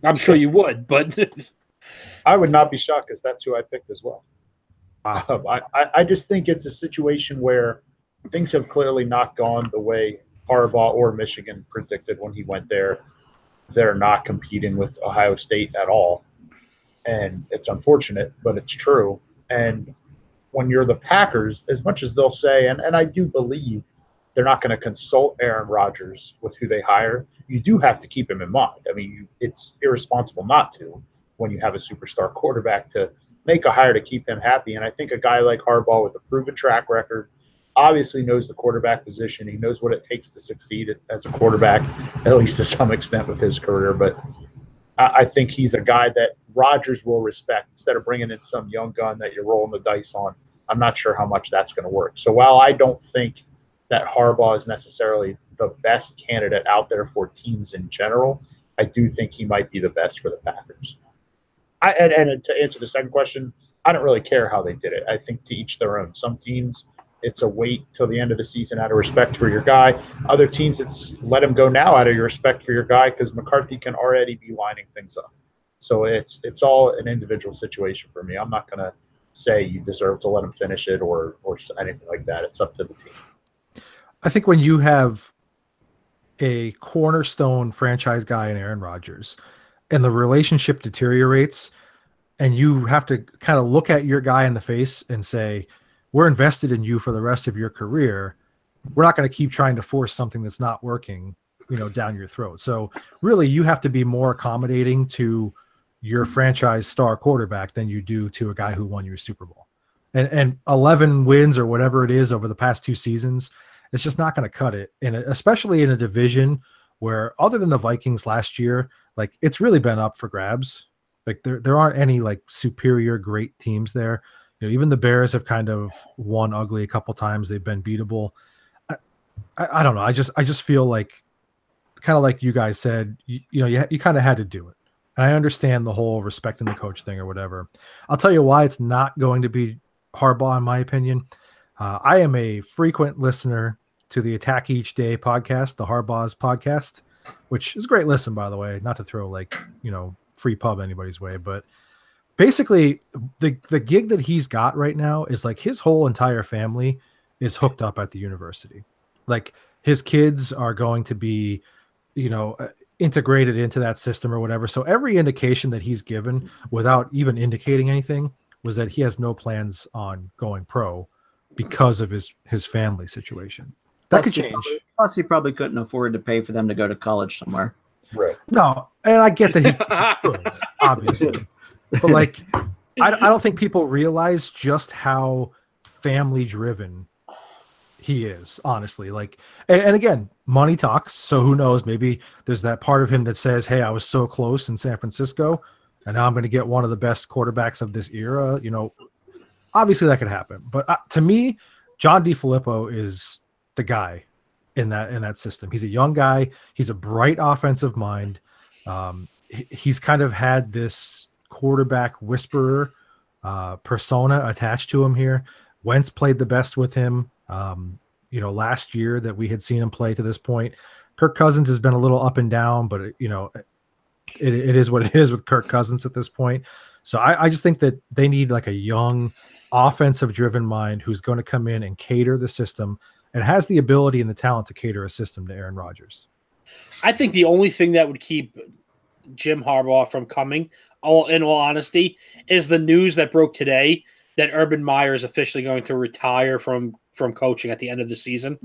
Speaker 3: I'm sure you would, but
Speaker 2: I would not be shocked because that's who I picked as well.
Speaker 1: Wow.
Speaker 2: I just think it's a situation where things have clearly not gone the way Harbaugh or Michigan predicted when he went there. They're not competing with Ohio State at all. And it's unfortunate, but it's true. And when you're the Packers, as much as they'll say, and I do believe they're not going to consult Aaron Rodgers with who they hire, you do have to keep him in mind. I mean, it's irresponsible not to when you have a superstar quarterback to make a hire to keep him happy. And I think a guy like Harbaugh with a proven track record obviously knows the quarterback position. He knows what it takes to succeed as a quarterback, at least to some extent with his career. But I think he's a guy that Rodgers will respect instead of bringing in some young gun that you're rolling the dice on. I'm not sure how much that's going to work. So while I don't think that Harbaugh is necessarily the best candidate out there for teams in general, I do think he might be the best for the Packers. And to answer the second question, I don't really care how they did it. I think to each their own. Some teams, it's a wait till the end of the season out of respect for your guy. Other teams, it's let him go now out of your respect for your guy because McCarthy can already be lining things up. So it's all an individual situation for me. I'm not going to say you deserve to let him finish it or anything like that. It's up to the team.
Speaker 1: I think when you have a cornerstone franchise guy in Aaron Rodgers and the relationship deteriorates and you have to kind of look at your guy in the face and say, we're invested in you for the rest of your career. We're not going to keep trying to force something that's not working, down your throat. So really you have to be more accommodating to your franchise star quarterback than you do to a guy who won your Super Bowl. And 11 wins or whatever it is over the past 2 seasons, it's just not going to cut it. And especially in a division where, other than the Vikings last year, like, it's really been up for grabs. Like there aren't any like superior great teams there. Even the Bears have kind of won ugly a couple times. They've been beatable. I don't know. I just feel like, kind of like you guys said, you kind of had to do it. And I understand the whole respecting the coach thing or whatever. I'll tell you why it's not going to be Harbaugh, in my opinion. I am a frequent listener to the Attack Each Day podcast, the Harbaugh's podcast, which is a great listen, by the way. Not to throw free pub anybody's way, but basically the gig that he's got right now is like his whole entire family is hooked up at the university. Like his kids are going to be, integrated into that system or whatever. So every indication that he's given without even indicating anything was that he has no plans on going pro because of his family situation. That could change.
Speaker 4: Plus, he probably couldn't afford to pay for them to go to college somewhere.
Speaker 2: Right.
Speaker 1: No, and I get that he could, obviously. But like, I don't think people realize just how family driven he is, honestly. Like, and again, money talks. So who knows? Maybe there's that part of him that says, "Hey, I was so close in San Francisco, and now I'm going to get one of the best quarterbacks of this era." Obviously that could happen. But to me, John DeFilippo is the guy in that system. He's a young guy. He's a bright offensive mind. He's kind of had this quarterback whisperer persona attached to him here. Wentz played the best with him. Last year that we had seen him play to this point. Kirk Cousins has been a little up and down, but it is what it is with Kirk Cousins at this point. So I just think that they need like a young offensive driven mind who's going to come in and cater the system and has the ability and the talent to cater a system to Aaron Rodgers.
Speaker 3: I think the only thing that would keep Jim Harbaugh from coming, in all honesty, is the news that broke today that Urban Meyer is officially going to retire from coaching at the end of the season.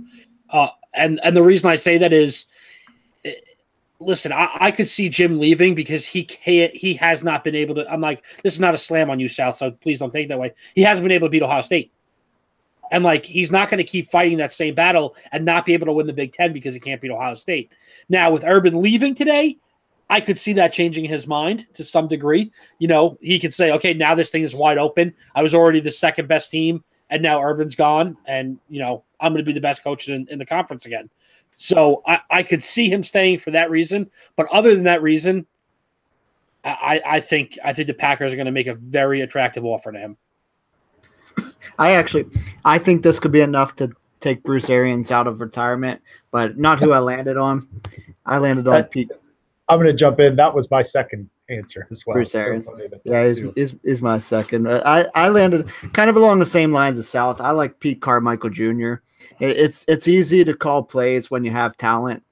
Speaker 3: And the reason I say that is, listen, I could see Jim leaving because he has not been able to. I'm like, this is not a slam on you, South, so please don't take it that way. He hasn't been able to beat Ohio State. And like, he's not going to keep fighting that same battle and not be able to win the Big Ten because he can't beat Ohio State. Now, with Urban leaving today, I could see that changing his mind to some degree. He could say, okay, now this thing is wide open. I was already the second best team, and now Urban's gone, and, I'm going to be the best coach in the conference again. So I could see him staying for that reason. But other than that reason, I think the Packers are going to make a very attractive offer to him.
Speaker 4: I think this could be enough to take Bruce Arians out of retirement, but not who I landed on. I landed on Pete.
Speaker 2: I'm going to jump in. That was my second answer as well.
Speaker 4: Bruce Arians. Is my second. I landed kind of along the same lines as South. I like Pete Carmichael Jr. It's easy to call plays when you have talent.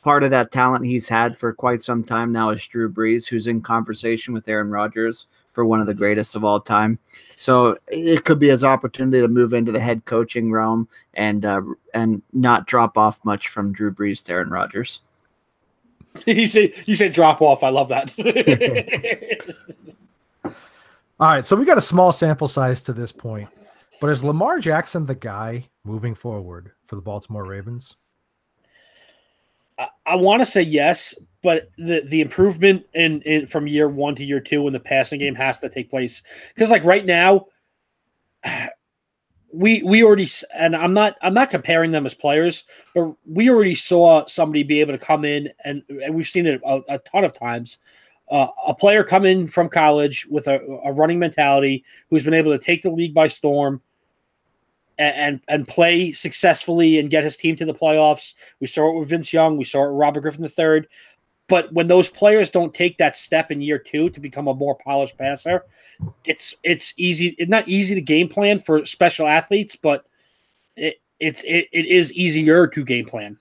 Speaker 4: Part of that talent he's had for quite some time now is Drew Brees, who's in conversation with Aaron Rodgers for one of the greatest of all time. So it could be his opportunity to move into the head coaching realm and not drop off much from Drew Brees to Aaron Rodgers.
Speaker 3: You said drop off. I love that.
Speaker 1: All right, so we got a small sample size to this point, but is Lamar Jackson the guy moving forward for the Baltimore Ravens?
Speaker 3: I want to say yes, but the improvement in from year 1 to year 2 in the passing game has to take place. Because like right now, we already, and I'm not comparing them as players, but we already saw somebody be able to come in, and we've seen it a ton of times. A player come in from college with a running mentality who's been able to take the league by storm and play successfully and get his team to the playoffs. We saw it with Vince Young. We saw it with Robert Griffin III. But when those players don't take that step in year 2 to become a more polished passer, it's easy. It's not easy to game plan for special athletes, but it is easier to game plan.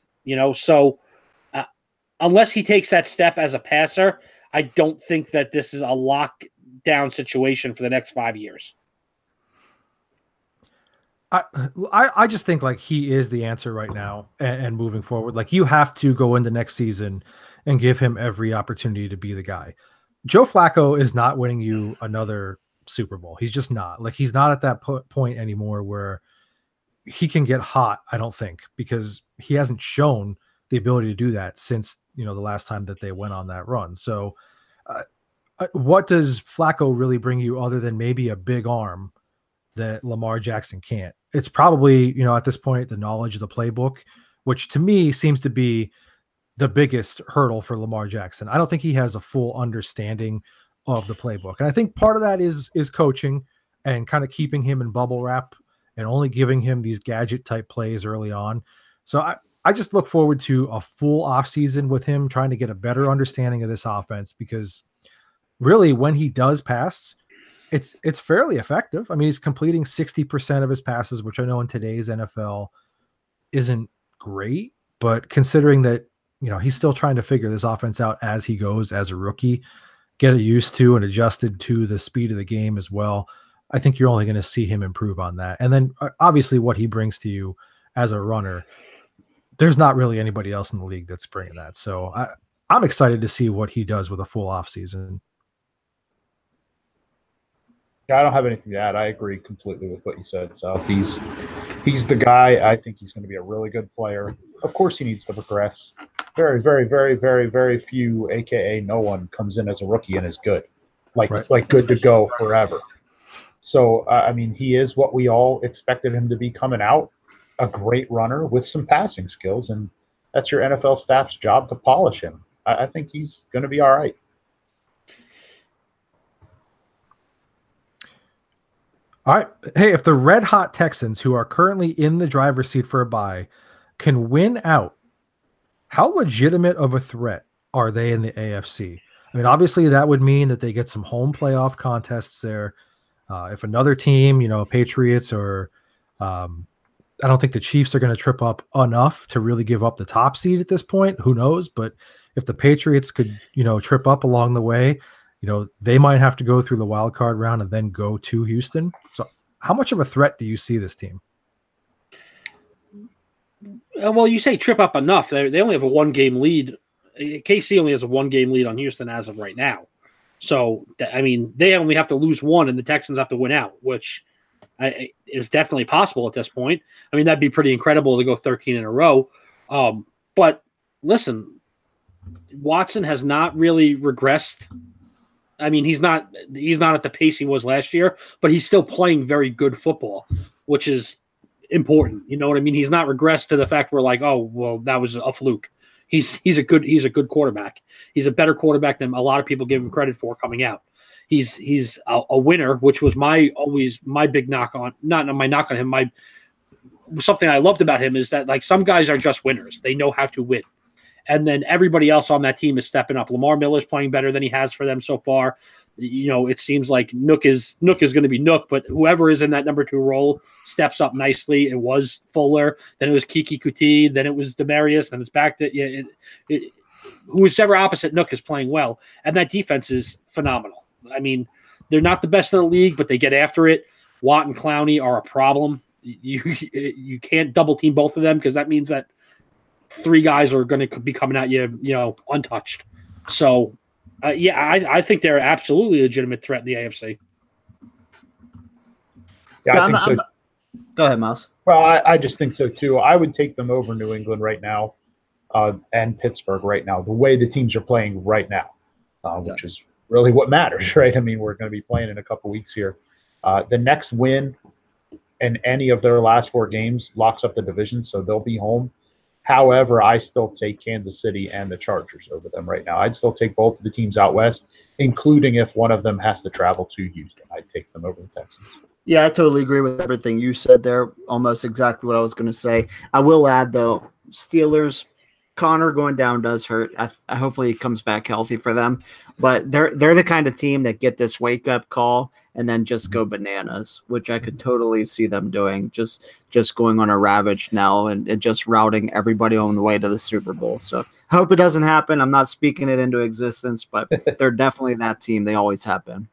Speaker 3: So unless he takes that step as a passer, I don't think that this is a lockdown situation for the next 5 years.
Speaker 1: I just think like he is the answer right now and moving forward. Like you have to go into next season and give him every opportunity to be the guy. Joe Flacco is not winning you another Super Bowl. He's just not. Like he's not at that point anymore where he can get hot, I don't think, because he hasn't shown the ability to do that since, the last time that they went on that run. So what does Flacco really bring you other than maybe a big arm that Lamar Jackson can't? It's probably, at this point, the knowledge of the playbook, which to me seems to be the biggest hurdle for Lamar Jackson. I don't think he has a full understanding of the playbook. And I think part of that is coaching and kind of keeping him in bubble wrap and only giving him these gadget type plays early on. So I just look forward to a full offseason with him trying to get a better understanding of this offense, because really when he does pass, it's fairly effective. I mean, he's completing 60% of his passes, which I know in today's NFL isn't great, but considering that, he's still trying to figure this offense out as he goes as a rookie, get it used to and adjusted to the speed of the game as well. I think you're only going to see him improve on that. And then obviously what he brings to you as a runner, there's not really anybody else in the league that's bringing that. So I'm excited to see what he does with a full offseason.
Speaker 2: Yeah, I don't have anything to add. I agree completely with what you said. So he's the guy. I think he's going to be a really good player. Of course, he needs to progress. Very, very, very, very, very few, aka no one, comes in as a rookie and is good, like good to go forever. So I mean, he is what we all expected him to be coming out, a great runner with some passing skills, and that's your NFL staff's job to polish him. I think he's going to be all right.
Speaker 1: All right. Hey, if the red hot Texans, who are currently in the driver's seat for a bye, can win out, how legitimate of a threat are they in the AFC? I mean, obviously that would mean that they get some home playoff contests there. If another team, Patriots or I don't think the Chiefs are going to trip up enough to really give up the top seed at this point. Who knows? But if the Patriots could, trip up along the way, they might have to go through the wild card round and then go to Houston. So how much of a threat do you see this team?
Speaker 3: Well, you say trip up enough. They only have a 1-game lead. KC only has a 1-game lead on Houston as of right now. So, I mean, they only have to lose one and the Texans have to win out, which is definitely possible at this point. I mean, that'd be pretty incredible to go 13 in a row. But listen, Watson has not really regressed. I mean, he's not at the pace he was last year, but he's still playing very good football, which is important. You know what I mean? He's not regressed to the fact where like, oh, well, that was a fluke. He's a good quarterback. He's a better quarterback than a lot of people give him credit for coming out. He's a winner, which was my big knock on, not my knock on him. Something I loved about him is that like some guys are just winners. They know how to win. And then everybody else on that team is stepping up. Lamar Miller's playing better than he has for them so far. It seems like Nook is going to be Nook, but whoever is in that number 2 role steps up nicely. It was Fuller, then it was Kiki Kuti, then it was Demarius, then it's back to whoever opposite Nook is playing well. And that defense is phenomenal. I mean, they're not the best in the league, but they get after it. Watt and Clowney are a problem. You can't double team both of them because that means that 3 guys are going to be coming at you, untouched. So, I think they're absolutely a legitimate threat in the AFC.
Speaker 2: Yeah, I think so.
Speaker 4: Go ahead, Miles.
Speaker 2: Well, I just think so too. I would take them over New England right now, and Pittsburgh right now. The way the teams are playing right now, which is really what matters, right? I mean, we're going to be playing in a couple weeks here. The next win in any of their last 4 games locks up the division, so they'll be home. However, I still take Kansas City and the Chargers over them right now. I'd still take both of the teams out west, including if one of them has to travel to Houston. I'd take them over the Texans.
Speaker 4: Yeah, I totally agree with everything you said there. Almost exactly what I was going to say. I will add, though, Steelers, Connor going down does hurt. Hopefully he comes back healthy for them. But they're the kind of team that get this wake-up call and then just go bananas, which I could totally see them doing, just going on a ravage now and just routing everybody on the way to the Super Bowl. So I hope it doesn't happen. I'm not speaking it into existence, but they're definitely that team. They always have been.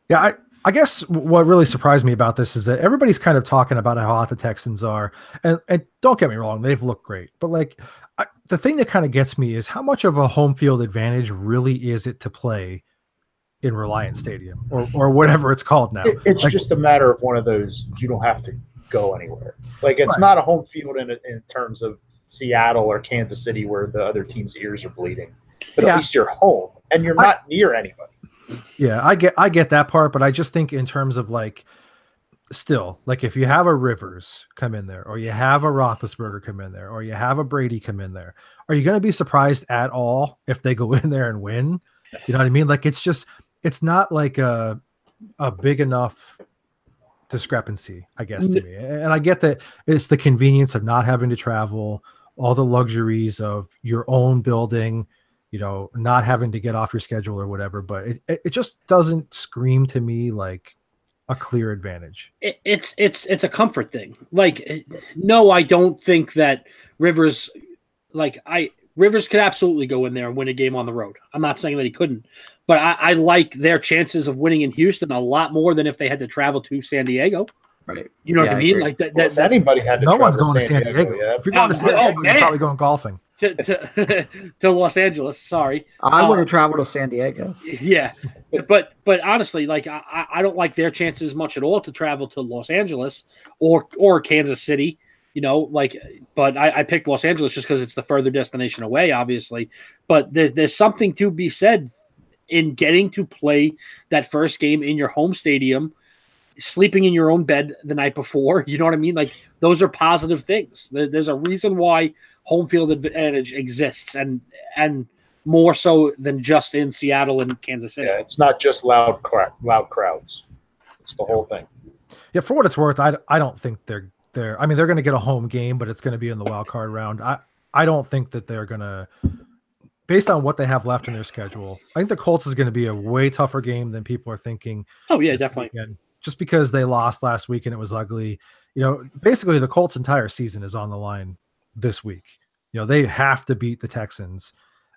Speaker 1: Yeah, I guess what really surprised me about this is that everybody's kind of talking about how hot the Texans are. And don't get me wrong, they've looked great. But, like, the thing that kind of gets me is how much of a home field advantage really is it to play in Reliant Stadium or whatever it's called now.
Speaker 2: It's like, just a matter of one of those, you don't have to go anywhere. Like, it's not a home field in terms of Seattle or Kansas City where the other team's ears are bleeding. But at least you're home and you're not near anybody.
Speaker 1: Yeah, I get that part, but I just think in terms of, like, still, like, if you have a Rivers come in there, or you have a Roethlisberger come in there, or you have a Brady come in there, are you going to be surprised at all if they go in there and win? You know what I mean? Like, it's not like a big enough discrepancy, I guess, to me. And I get that it's the convenience of not having to travel, all the luxuries of your own building, you know, not having to get off your schedule or whatever, but it just doesn't scream to me like a clear advantage.
Speaker 3: It's a comfort thing. Like, no, I don't think that Rivers could absolutely go in there and win a game on the road. I'm not saying that he couldn't, but I like their chances of winning in Houston a lot more than if they had to travel to San Diego.
Speaker 4: Right.
Speaker 3: You know what I mean? Like that.
Speaker 2: If anybody had to
Speaker 1: no
Speaker 2: travel
Speaker 1: one's going to San Diego.
Speaker 2: Yeah.
Speaker 1: If you're going to San Diego, you're probably going golfing.
Speaker 3: To Los Angeles. Sorry,
Speaker 4: I want to travel to San Diego.
Speaker 3: Yeah, but honestly, like I don't like their chances much at all to travel to Los Angeles or Kansas City. You know, like, but I picked Los Angeles just because it's the further destination away, obviously. But there's something to be said in getting to play that first game in your home stadium, sleeping in your own bed the night before. You know what I mean? Like, those are positive things. There's a reason why home field advantage exists, and more so than just in Seattle and Kansas City.
Speaker 2: Yeah, it's not just loud crowds. It's the whole thing.
Speaker 1: Yeah, for what it's worth, I don't think they're I mean, they're going to get a home game, but it's going to be in the wild card round. I don't think that they're going to, based on what they have left in their schedule, I think the Colts is going to be a way tougher game than people are thinking.
Speaker 3: Oh yeah, definitely.
Speaker 1: Weekend. Just because they lost last week and it was ugly. You know, basically the Colts' entire season is on the line this week. You know, they have to beat the Texans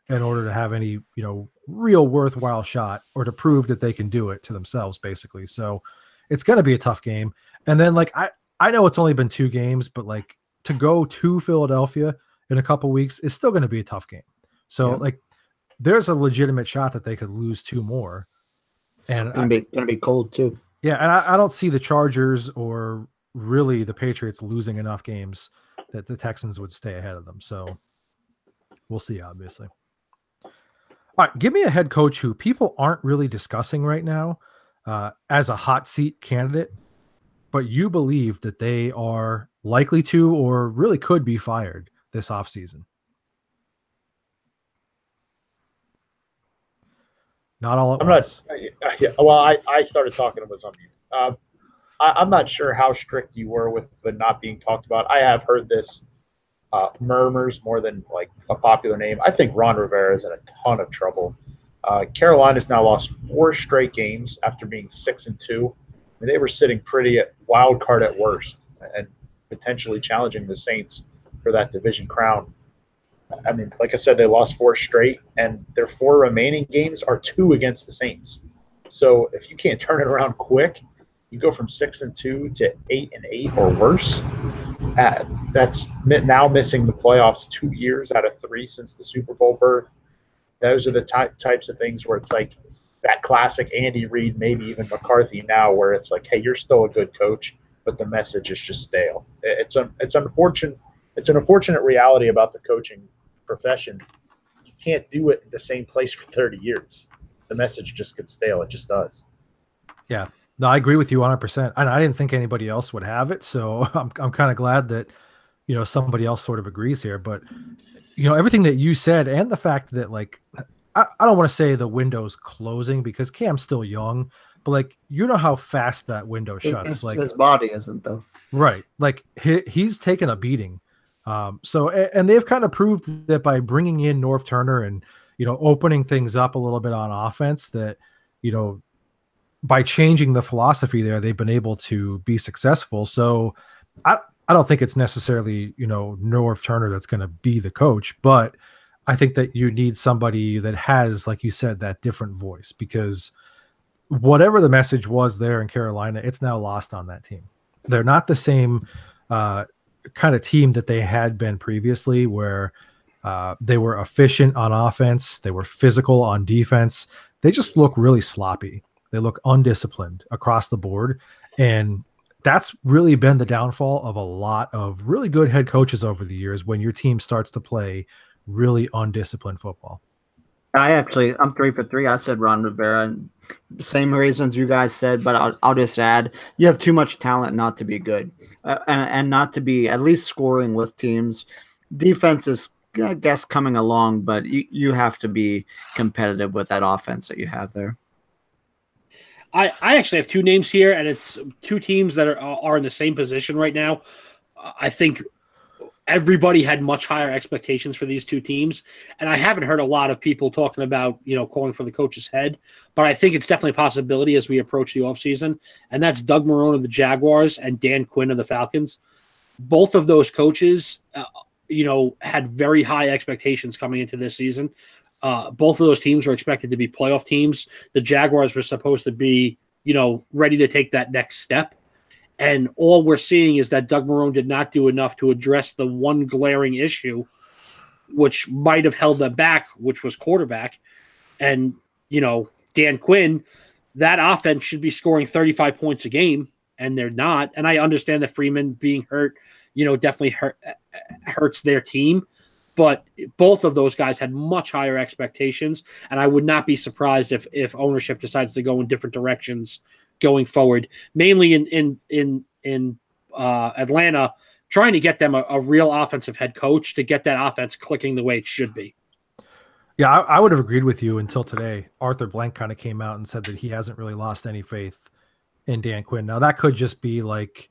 Speaker 1: in order to have any, you know, real worthwhile shot or to prove that they can do it to themselves, basically. So it's going to be a tough game. And then, like, I know it's only been 2 games, but, like, to go to Philadelphia in a couple weeks is still going to be a tough game. So, like, there's a legitimate shot that they could lose 2 more. And
Speaker 4: it's going to be cold too.
Speaker 1: Yeah, and I don't see the Chargers or really the Patriots losing enough games that the Texans would stay ahead of them. So we'll see, obviously. All right, give me a head coach who people aren't really discussing right now as a hot seat candidate, but you believe that they are likely to or really could be fired this offseason. Not all at once.
Speaker 2: I started talking to on mute. I'm not sure how strict you were with the not being talked about. I have heard this murmurs more than like a popular name. I think Ron Rivera is in a ton of trouble. Carolina's now lost 4 straight games after being 6-2. I mean, they were sitting pretty at wild card at worst and potentially challenging the Saints for that division crown. I mean, like I said, they lost 4 straight, and their 4 remaining games are 2 against the Saints. So if you can't turn it around quick, you go from 6-2 to 8-8 or worse. That's now missing the playoffs 2 years out of 3 since the Super Bowl berth. Those are the types of things where it's like that classic Andy Reid, maybe even McCarthy now, where it's like, hey, you're still a good coach, but the message is just stale. It's unfortunate. It's an unfortunate reality about the coaching profession. You can't do it in the same place for 30 years. The message just gets stale. It just does.
Speaker 1: Yeah. No, I agree with you 100%. And I didn't think anybody else would have it. So I'm kind of glad that, somebody else sort of agrees here. But, everything that you said and the fact that, like, I don't want to say the window's closing because Cam's still young, but, like, how fast that window shuts.
Speaker 4: His body isn't, though.
Speaker 1: Right. Like, he's taken a beating. And they've kind of proved that by bringing in Norv Turner and, opening things up a little bit on offense that, by changing the philosophy there, they've been able to be successful. So I don't think it's necessarily, Norv Turner that's going to be the coach, but I think that you need somebody that has, like you said, that different voice, because whatever the message was there in Carolina, it's now lost on that team. They're not the same kind of team that they had been previously, where they were efficient on offense. They were physical on defense. They just look really sloppy. They look undisciplined across the board. And that's really been the downfall of a lot of really good head coaches over the years, when your team starts to play really undisciplined football.
Speaker 4: I'm 3 for 3. I said Ron Rivera, and same reasons you guys said, but I'll just add, you have too much talent not to be good, and not to be at least scoring with teams. Defense is, I guess, coming along, but you have to be competitive with that offense that you have there.
Speaker 3: I actually have two names here, and it's two teams that are in the same position right now. I think everybody had much higher expectations for these two teams, and I haven't heard a lot of people talking about, calling for the coach's head, but I think it's definitely a possibility as we approach the offseason, and that's Doug Marrone of the Jaguars and Dan Quinn of the Falcons. Both of those coaches, had very high expectations coming into this season. Both of those teams were expected to be playoff teams. The Jaguars were supposed to be, ready to take that next step. And all we're seeing is that Doug Marrone did not do enough to address the one glaring issue, which might have held them back, which was quarterback. And, Dan Quinn, that offense should be scoring 35 points a game, and they're not. And I understand that Freeman being hurt, definitely hurts their team. But both of those guys had much higher expectations, and I would not be surprised if ownership decides to go in different directions going forward, mainly in Atlanta, trying to get them a real offensive head coach to get that offense clicking the way it should be.
Speaker 1: Yeah, I would have agreed with you until today. Arthur Blank kind of came out and said that he hasn't really lost any faith in Dan Quinn. Now, that could just be like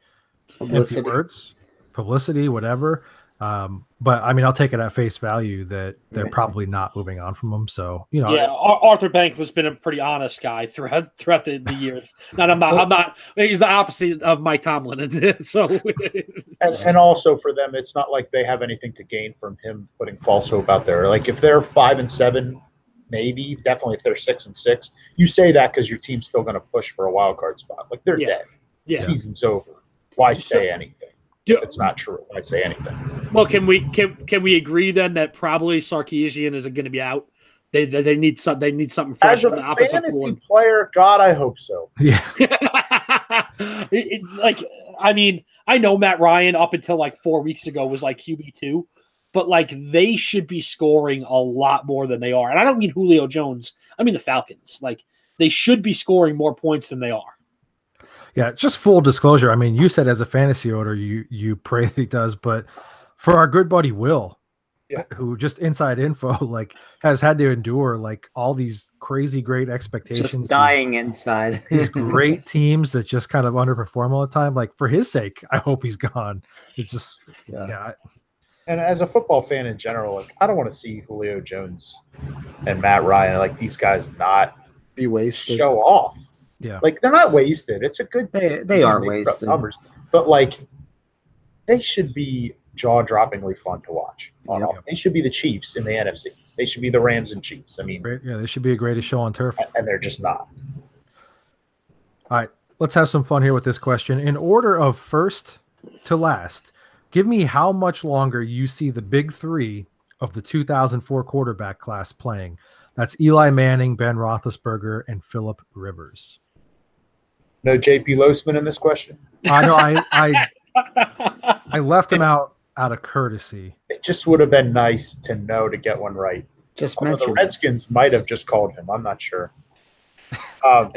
Speaker 1: empty words, publicity, whatever. But I mean, I'll take it at face value that they're probably not moving on from him. So,
Speaker 3: Arthur Blank has been a pretty honest guy throughout the years. I'm not, he's the opposite of Mike Tomlin. So,
Speaker 2: and also for them, it's not like they have anything to gain from him putting false hope out there. Like if they're 5-7, maybe, definitely if they're 6-6, you say that because your team's still going to push for a wild card spot. Like they're dead. Yeah. Season's over. Why say anything? If it's not true, why say anything?
Speaker 3: Well, can we agree then that probably Sarkisian isn't going to be out? They need something fresh.
Speaker 2: As a fantasy player, God, I hope so.
Speaker 1: Yeah.
Speaker 3: I know Matt Ryan up until like 4 weeks ago was like QB2, but like they should be scoring a lot more than they are. And I don't mean Julio Jones. I mean the Falcons. Like they should be scoring more points than they are.
Speaker 1: Yeah, just full disclosure. I mean, you said as a fantasy owner, you pray that he does, but for our good buddy Will, who just inside info, like has had to endure like all these crazy great expectations,
Speaker 4: just dying inside.
Speaker 1: These great teams that just kind of underperform all the time. Like for his sake, I hope he's gone. It's just
Speaker 2: And as a football fan in general, like I don't want to see Julio Jones and Matt Ryan, like these guys not
Speaker 4: be wasted,
Speaker 2: show off.
Speaker 1: Yeah,
Speaker 2: like they're not wasted. It's a good.
Speaker 4: They are wasted
Speaker 2: numbers, but like they should be jaw-droppingly fun to watch. They should be the Chiefs in the NFC. They should be the Rams and Chiefs. I mean,
Speaker 1: they should be the greatest show on turf,
Speaker 2: and they're just not.
Speaker 1: All right, let's have some fun here with this question. In order of first to last, give me how much longer you see the big three of the 2004 quarterback class playing. That's Eli Manning, Ben Roethlisberger, and Phillip Rivers.
Speaker 2: No JP Losman in this question?
Speaker 1: I know. I left him out of courtessy.
Speaker 2: It just would have been nice to know to get one right.
Speaker 4: Just mention
Speaker 2: the Redskins might have just called him. I'm not sure. Well,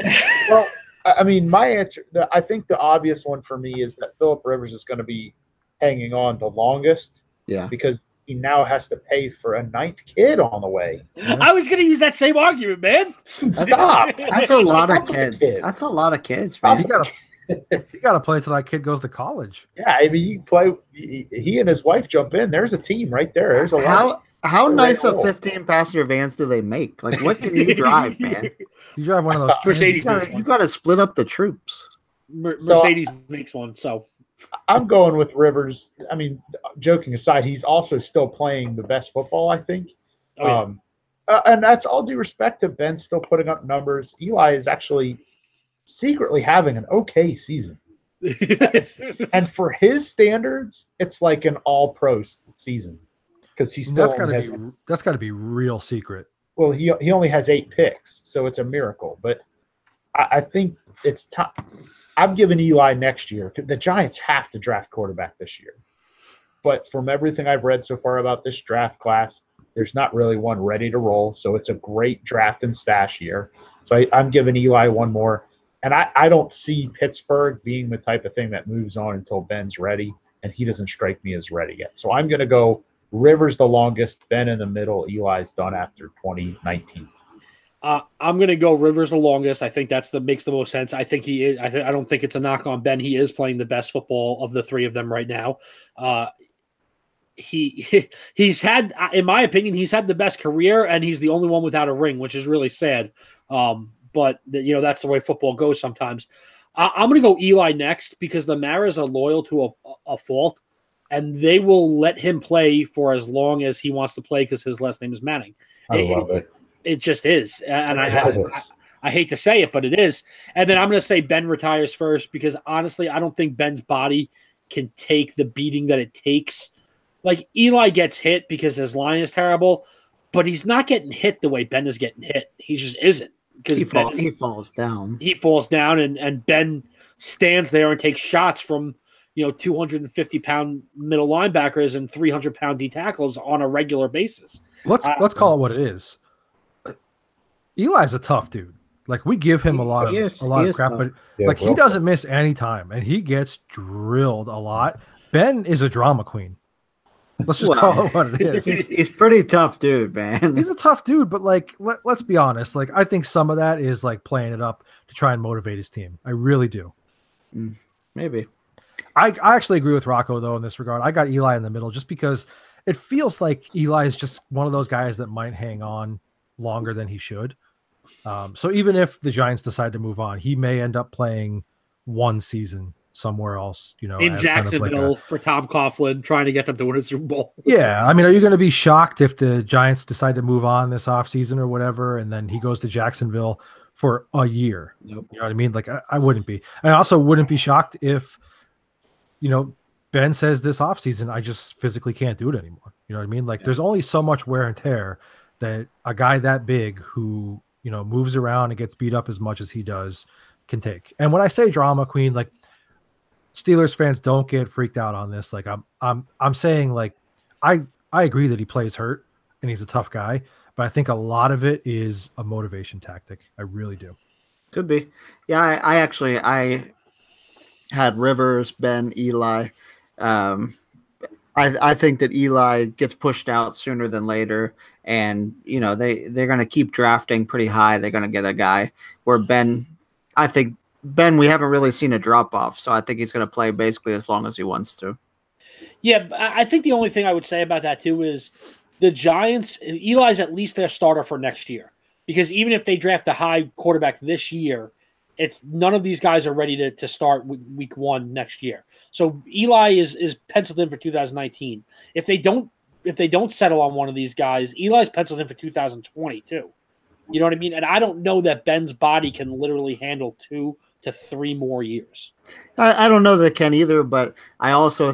Speaker 2: I mean, my answer, I think the obvious one for me is that Phillip Rivers is going to be hanging on the longest.
Speaker 4: Yeah.
Speaker 2: Because he now has to pay for a 9th kid on the way.
Speaker 3: I was going to use that same argument, man.
Speaker 2: Stop.
Speaker 4: That's a lot of kids. That's a lot of kids, man.
Speaker 1: You gotta play until that kid goes to college.
Speaker 2: Yeah, I mean, you play. He and his wife jump in. There's a team right there. There's a lot.
Speaker 4: How nice of 15-passenger vans do they make? Like, what can you drive, man?
Speaker 1: You drive one of those.
Speaker 3: Mercedes.
Speaker 4: You got to split up the troops.
Speaker 3: Mercedes makes one, so
Speaker 2: I'm going with Rivers. I mean, joking aside, he's also still playing the best football, I think.
Speaker 3: Oh,
Speaker 2: yeah. And that's all due respect to Ben still putting up numbers. Eli is actually secretly having an okay season. And for his standards, it's like an all-pro season. Because he's still
Speaker 1: that's got to be real secret.
Speaker 2: Well, he only has 8 picks, so it's a miracle. But I think it's time. I'm giving Eli next year. The Giants have to draft quarterback this year. But from everything I've read so far about this draft class, there's not really one ready to roll. So it's a great draft and stash year. So I'm giving Eli one more. And I don't see Pittsburgh being the type of thing that moves on until Ben's ready, and he doesn't strike me as ready yet. So I'm going to go Rivers the longest, Ben in the middle, Eli's done after 2019.
Speaker 3: I'm going to go Rivers the longest. I think makes the most sense. I think he is. I don't think it's a knock on Ben. He is playing the best football of the 3 of them right now. He's had, in my opinion, he's had the best career, and he's the only one without a ring, which is really sad. But that's the way football goes sometimes. I'm going to go Eli next because the Maras are loyal to a fault, and they will let him play for as long as he wants to play because his last name is Manning.
Speaker 2: I love it.
Speaker 3: It just is. And I hate to say it, but it is. And then I'm going to say Ben retires first because, honestly, I don't think Ben's body can take the beating that it takes. Like, Eli gets hit because his line is terrible, but he's not getting hit the way Ben is getting hit. He just isn't. Because
Speaker 4: he falls down.
Speaker 3: He falls down, and Ben stands there and takes shots from 250-pound middle linebackers and 300-pound D tackles on a regular basis.
Speaker 1: Let's call it what it is. Eli's a tough dude. Like, we give him a lot of crap, but he doesn't miss any time, and he gets drilled a lot. Ben is a drama queen. Let's just call it what it is.
Speaker 4: He's pretty tough dude, man.
Speaker 1: He's a tough dude, but let's be honest. Like, I think some of that is like playing it up to try and motivate his team. I really do.
Speaker 4: Maybe.
Speaker 1: I actually agree with Rocco though in this regard. I got Eli in the middle just because it feels like Eli is just one of those guys that might hang on longer than he should. So even if the Giants decide to move on, he may end up playing one season somewhere else,
Speaker 3: in Jacksonville kind of for Tom Coughlin, trying to get them to win a Super Bowl.
Speaker 1: Yeah. I mean, are you going to be shocked if the Giants decide to move on this offseason or whatever, and then he goes to Jacksonville for a year?
Speaker 4: Nope.
Speaker 1: You know what I mean? Like, I wouldn't be. I also wouldn't be shocked if, Ben says this offseason, I just physically can't do it anymore. You know what I mean? Like, there's only so much wear and tear that a guy that big who, moves around and gets beat up as much as he does can take. And when I say drama queen, like, Steelers fans, don't get freaked out on this. Like, I'm saying, like, I agree that he plays hurt and he's a tough guy, but I think a lot of it is a motivation tactic. I really do.
Speaker 4: Could be. Yeah, I had Rivers, Ben, Eli. I think that Eli gets pushed out sooner than later, and they're going to keep drafting pretty high. They're going to get a guy where Ben, I think. Ben, we haven't really seen a drop-off, so I think he's going to play basically as long as he wants to.
Speaker 3: Yeah, I think the only thing I would say about that, too, is the Giants, Eli's at least their starter for next year. Because even if they draft a high quarterback this year, none of these guys are ready to start week 1 next year. So Eli is penciled in for 2019. If they don't settle on one of these guys, Eli's penciled in for 2020, too. You know what I mean? And I don't know that Ben's body can literally handle 2 to 3 more years.
Speaker 4: I don't know that it can either, but I also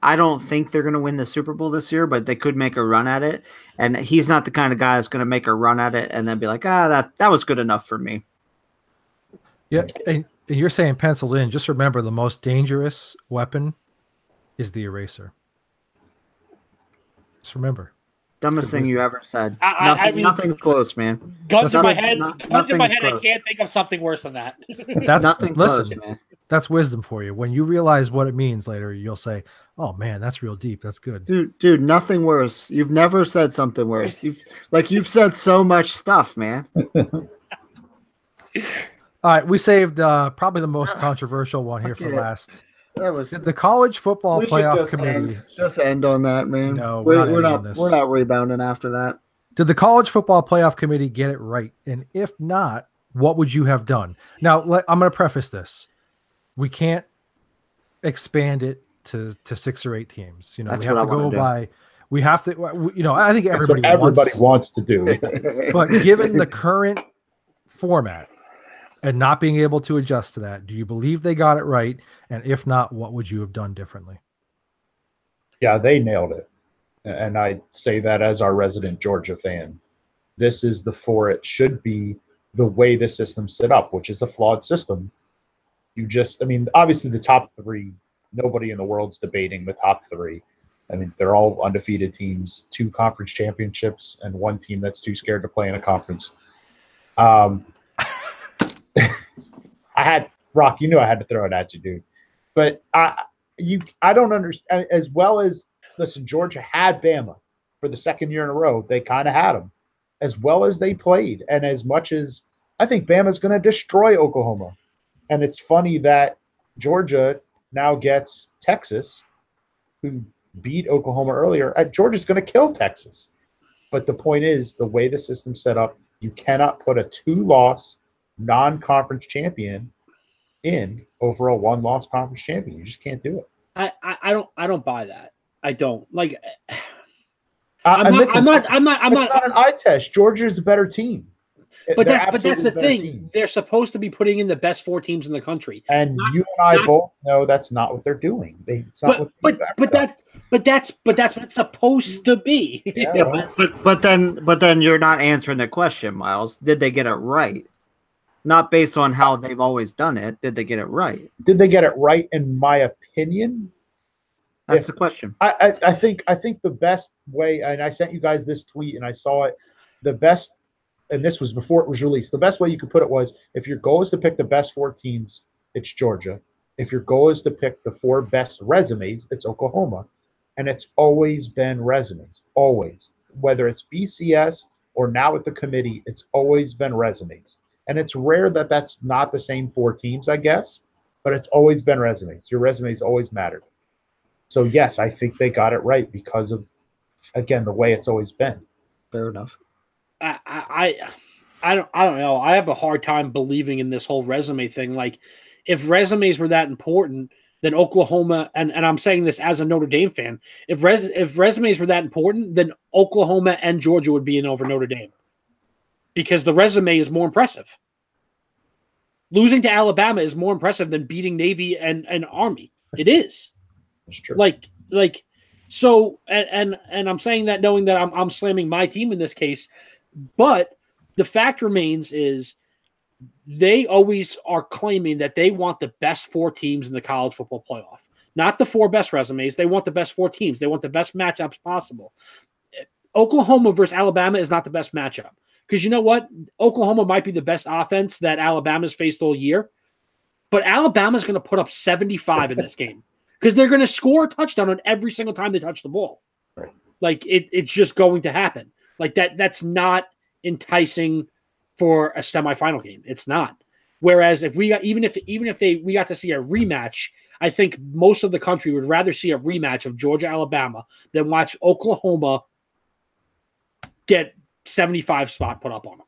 Speaker 4: I don't think they're going to win the Super Bowl this year, but they could make a run at it. And he's not the kind of guy that's going to make a run at it and then be like, that was good enough for me.
Speaker 1: Yeah, and you're saying penciled in. Just remember, the most dangerous weapon is the eraser. Just remember.
Speaker 4: Dumbest thing you ever said.
Speaker 3: I mean,
Speaker 4: nothing's close, man.
Speaker 3: Guns in my head.
Speaker 4: Nothing's
Speaker 3: I can't think of something worse than that.
Speaker 1: That's
Speaker 4: nothing close, man.
Speaker 1: That's wisdom for you. When you realize what it means later, you'll say, "Oh man, that's real deep. That's good."
Speaker 4: Dude, nothing worse. You've never said something worse. You've said so much stuff, man.
Speaker 1: All right, we saved probably the most controversial one here for last.
Speaker 4: That was
Speaker 1: the college football playoff committee.
Speaker 4: Just end on that, man.
Speaker 1: No,
Speaker 4: we're not rebounding after that.
Speaker 1: Did the college football playoff committee get it right? And if not, what would you have done? Now, I'm going to preface this. We can't expand it to 6 or 8 teams. You know,
Speaker 4: That's
Speaker 1: we have to go by. We have to. You know, I think everybody
Speaker 2: wants to do.
Speaker 1: But given the current format and not being able to adjust to that, do you believe they got it right? And if not, what would you have done differently?
Speaker 2: Yeah, they nailed it. And I say that as our resident Georgia fan. This is it should be the way the system's set up, which is a flawed system. Obviously the top 3, nobody in the world's debating the top 3. I mean, they're all undefeated teams, 2 conference championships, and 1 team that's too scared to play in a conference. Rock, you knew I had to throw it at you, dude. But I don't understand. As well as, listen, Georgia had Bama for the 2nd year in a row. They kind of had them. As well as they played, and as much as I think Bama's going to destroy Oklahoma. And it's funny that Georgia now gets Texas, who beat Oklahoma earlier. Georgia's going to kill Texas. But the point is, the way the system's set up, you cannot put a 2-loss non-conference champion in over a 1-loss conference champion. You just can't do it.
Speaker 3: I don't buy that. I don't like.
Speaker 2: It's not an eye test. Georgia's the better team.
Speaker 3: But that's the thing. Team. They're supposed to be putting in the best 4 teams in the country.
Speaker 2: And you and I both know that's not what they're doing.
Speaker 3: But that's what it's supposed to be.
Speaker 4: Yeah, but then you're not answering the question, Miles. Did they get it right? Not based on how they've always done it. Did they get it right?
Speaker 2: Did they get it right? In my opinion,
Speaker 4: that's the question.
Speaker 2: I think the best way, and I sent you guys this tweet, and I saw it. The best, and this was before it was released. The best way you could put it was, if your goal is to pick the best 4 teams, it's Georgia. If your goal is to pick the 4 best resumes, it's Oklahoma. And it's always been resumes, always. Whether it's BCS or now with the committee, it's always been resumes. And it's rare that that's not the same 4 teams, I guess, but it's always been resumes. Your resumes always mattered. So, yes, I think they got it right because of, again, the way it's always been.
Speaker 4: Fair enough.
Speaker 3: I don't know. I have a hard time believing in this whole resume thing. Like, if resumes were that important, then Oklahoma, and I'm saying this as a Notre Dame fan, if resumes were that important, then Oklahoma and Georgia would be in over Notre Dame because the resume is more impressive. Losing to Alabama is more impressive than beating Navy and Army. It is.
Speaker 2: That's true.
Speaker 3: So I'm saying that knowing that I'm slamming my team in this case, but the fact remains is they always are claiming that they want the best 4 teams in the college football playoff, not the 4 best resumes. They want the best 4 teams. They want the best matchups possible. Oklahoma versus Alabama is not the best matchup because you know what? Oklahoma might be the best offense that Alabama's faced all year, but Alabama's going to put up 75 in this game. Because they're going to score a touchdown on every single time they touch the ball.
Speaker 2: Right.
Speaker 3: Like it's just going to happen. Like that's not enticing for a semifinal game. It's not. Whereas if we got even if we got to see a rematch, I think most of the country would rather see a rematch of Georgia Alabama than watch Oklahoma get 75 spot put up on them.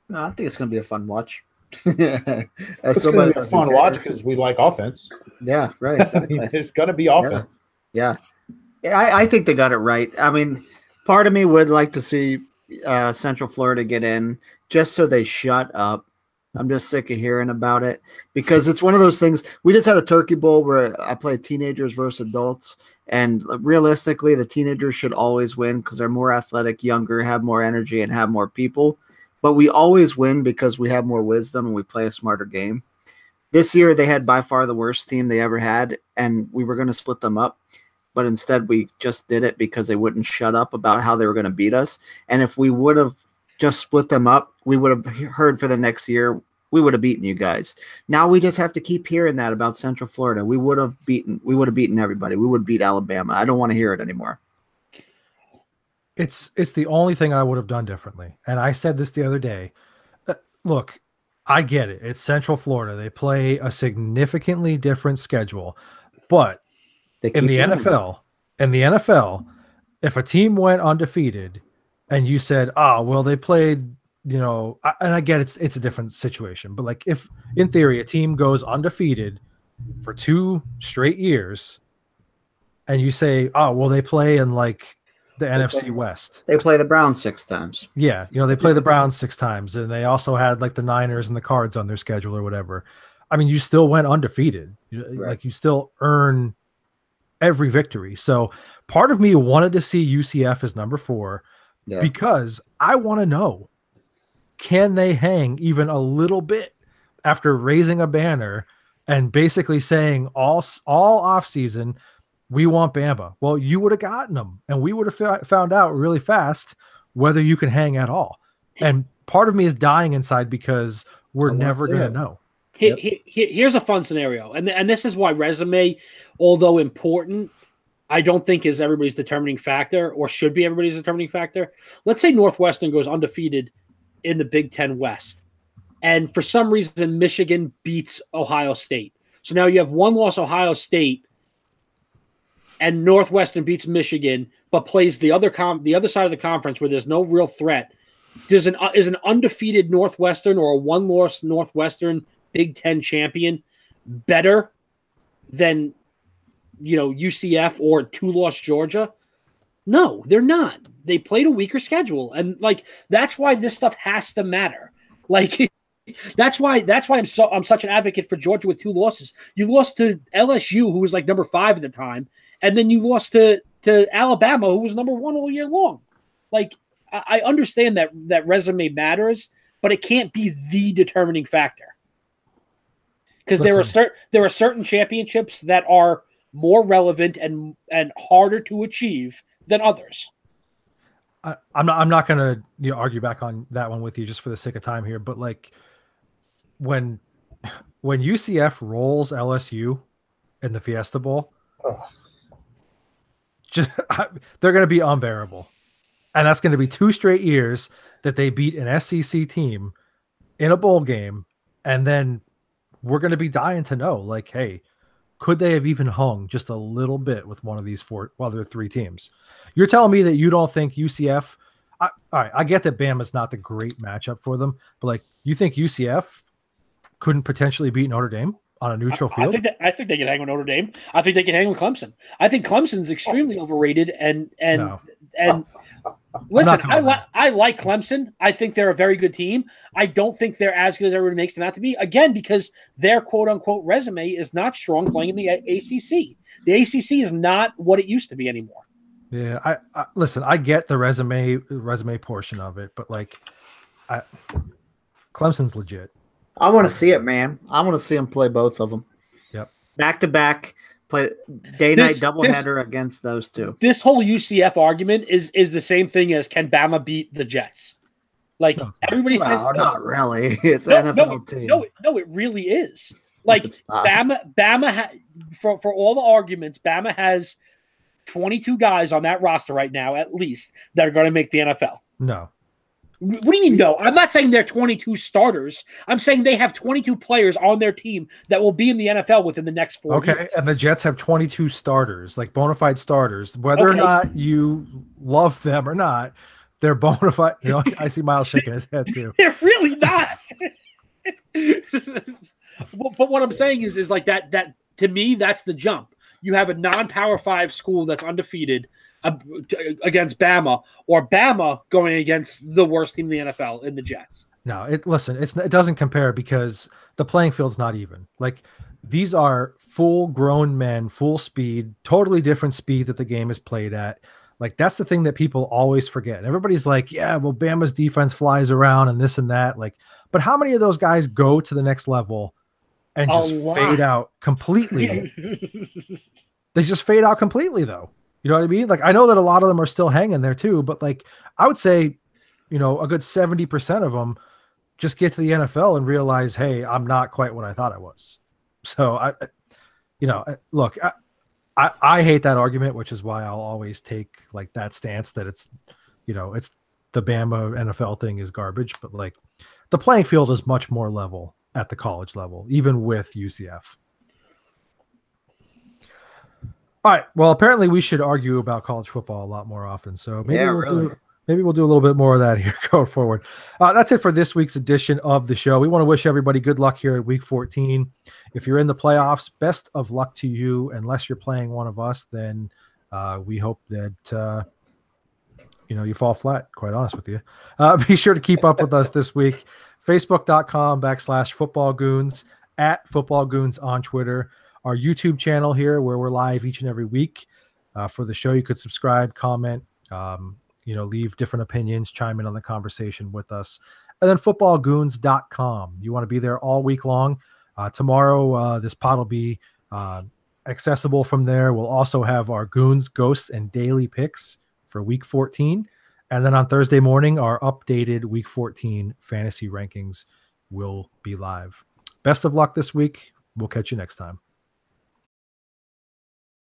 Speaker 4: No, I think it's going to be a fun watch.
Speaker 2: It's going to be a fun watch because we like offense.
Speaker 4: Yeah, right. Exactly.
Speaker 2: It's going to be offense.
Speaker 4: Yeah. I think they got it right. I mean, part of me would like to see Central Florida get in just so they shut up. I'm just sick of hearing about it because it's one of those things. We just had a Turkey Bowl where I played teenagers versus adults, and realistically, the teenagers should always win because they're more athletic, younger, have more energy, and have more people. But we always win because we have more wisdom and we play a smarter game. This year, they had by far the worst team they ever had, and we were going to split them up. but instead we just did it because they wouldn't shut up about how they were going to beat us. And if we would have just split them up, we would have heard for the next year, we would have beaten you guys. Now we just have to keep hearing that about Central Florida. We would have beaten everybody. We would beat Alabama. I don't want to hear it anymore.
Speaker 1: It's the only thing I would have done differently. And I said this the other day. Look, I get it. It's Central Florida. They play a significantly different schedule. But in the NFL, if a team went undefeated and you said, well, they played, and I get it's a different situation. But like if in theory a team goes undefeated for 2 straight years and you say, well, they play in like the NFC West.
Speaker 4: They play the Browns 6 times.
Speaker 1: Yeah, they play the Browns 6 times, and they also had like the Niners and the Cards on their schedule or whatever. I mean, you still went undefeated. Right. Like you still earn every victory. So part of me wanted to see UCF as number 4 because I want to know, can they hang even a little bit after raising a banner and basically saying all offseason, we want Bama. Well, you would have gotten them, and we would have found out really fast whether you can hang at all. And part of me is dying inside because we're never going to know.
Speaker 3: Here's a fun scenario, and this is why resume, although important, I don't think is everybody's determining factor or should be everybody's determining factor. Let's say Northwestern goes undefeated in the Big Ten West, and for some reason Michigan beats Ohio State. So now you have 1-loss Ohio State, and Northwestern beats Michigan, but plays the other side of the conference where there's no real threat. Is an undefeated Northwestern or a 1-loss Northwestern Big Ten champion better than UCF or 2-loss Georgia? No, they're not. They played a weaker schedule, and like that's why this stuff has to matter. Like that's why I'm such an advocate for Georgia with 2 losses. You lost to LSU, who was like number 5 at the time, and then you lost to Alabama, who was number 1 all year long. Like I understand that resume matters, but it can't be the determining factor. Because there are certain championships that are more relevant and harder to achieve than others.
Speaker 1: I'm not going to argue back on that one with you just for the sake of time here, but like when UCF rolls LSU in the Fiesta Bowl, they're going to be unbearable, and that's going to be 2 straight years that they beat an SEC team in a bowl game, and then we're going to be dying to know, like, hey, could they have even hung just a little bit with one of these 4 other 3 teams? You're telling me that you don't think UCF – all right, I get that Bama's not the great matchup for them, but, like, you think UCF couldn't potentially beat Notre Dame on a neutral field?
Speaker 3: I think they can hang with Notre Dame. I think they can hang with Clemson. I think Clemson's extremely overrated and listen, I like Clemson. I think they're a very good team. I don't think they're as good as everybody makes them out to be. Again, because their quote-unquote resume is not strong playing in the ACC. The ACC is not what it used to be anymore.
Speaker 1: Yeah, I listen, I get the resume portion of it, but like Clemson's legit.
Speaker 4: I want to see it, man. I want to see them play both of them.
Speaker 1: Yep.
Speaker 4: Back-to-back. Play day-night doubleheader against those 2.
Speaker 3: This whole UCF argument is the same thing as can Bama beat the Jets? Like everybody says,
Speaker 4: not really. It's an NFL team.
Speaker 3: No, it really is. Like Bama for all the arguments, Bama has 22 guys on that roster right now, at least, that are going to make the NFL.
Speaker 1: No.
Speaker 3: What do you mean no? I'm not saying they're 22 starters. I'm saying they have 22 players on their team that will be in the NFL within the next 4 years.
Speaker 1: Okay, and the Jets have 22 starters, like bona fide starters. Whether or not you love them or not, they're bona fide. I see Miles shaking his head too.
Speaker 3: They're really not. But what I'm saying is like that to me, that's the jump. You have a non-Power 5 school that's undefeated against Bama, or Bama going against the worst team in the NFL in the Jets.
Speaker 1: No, it doesn't compare because the playing field's not even. Like these are full-grown men, full speed, totally different speed that the game is played at. Like that's the thing that people always forget. And everybody's like, yeah, well, Bama's defense flies around and this and that. Like, but how many of those guys go to the next level and just fade out completely? they just fade out completely, though. You know what I mean? Like, I know that a lot of them are still hanging there too, but like, I would say, you know, a good 70% of them just get to the NFL and realize, hey, I'm not quite what I thought I was. So look, I hate that argument, which is why I'll always take like that stance that it's, you know, it's the Bama NFL thing is garbage, but like the playing field is much more level at the college level, even with UCF. All right. Well, apparently we should argue about college football a lot more often. So maybe we'll do a little bit more of that here going forward. That's it for this week's edition of the show. We want to wish everybody good luck here at week 14. If you're in the playoffs, best of luck to you. Unless you're playing one of us, then we hope that, you fall flat, quite honest with you. Be sure to keep up with us this week. Facebook.com/footballgoons, @footballgoons on Twitter. Our YouTube channel here where we're live each and every week. For the show, you could subscribe, comment, leave different opinions, chime in on the conversation with us. And then footballgoons.com. You want to be there all week long. Tomorrow, this pod will be accessible from there. We'll also have our Goons, Ghosts, and Daily Picks for week 14. And then on Thursday morning, our updated week 14 fantasy rankings will be live. Best of luck this week. We'll catch you next time.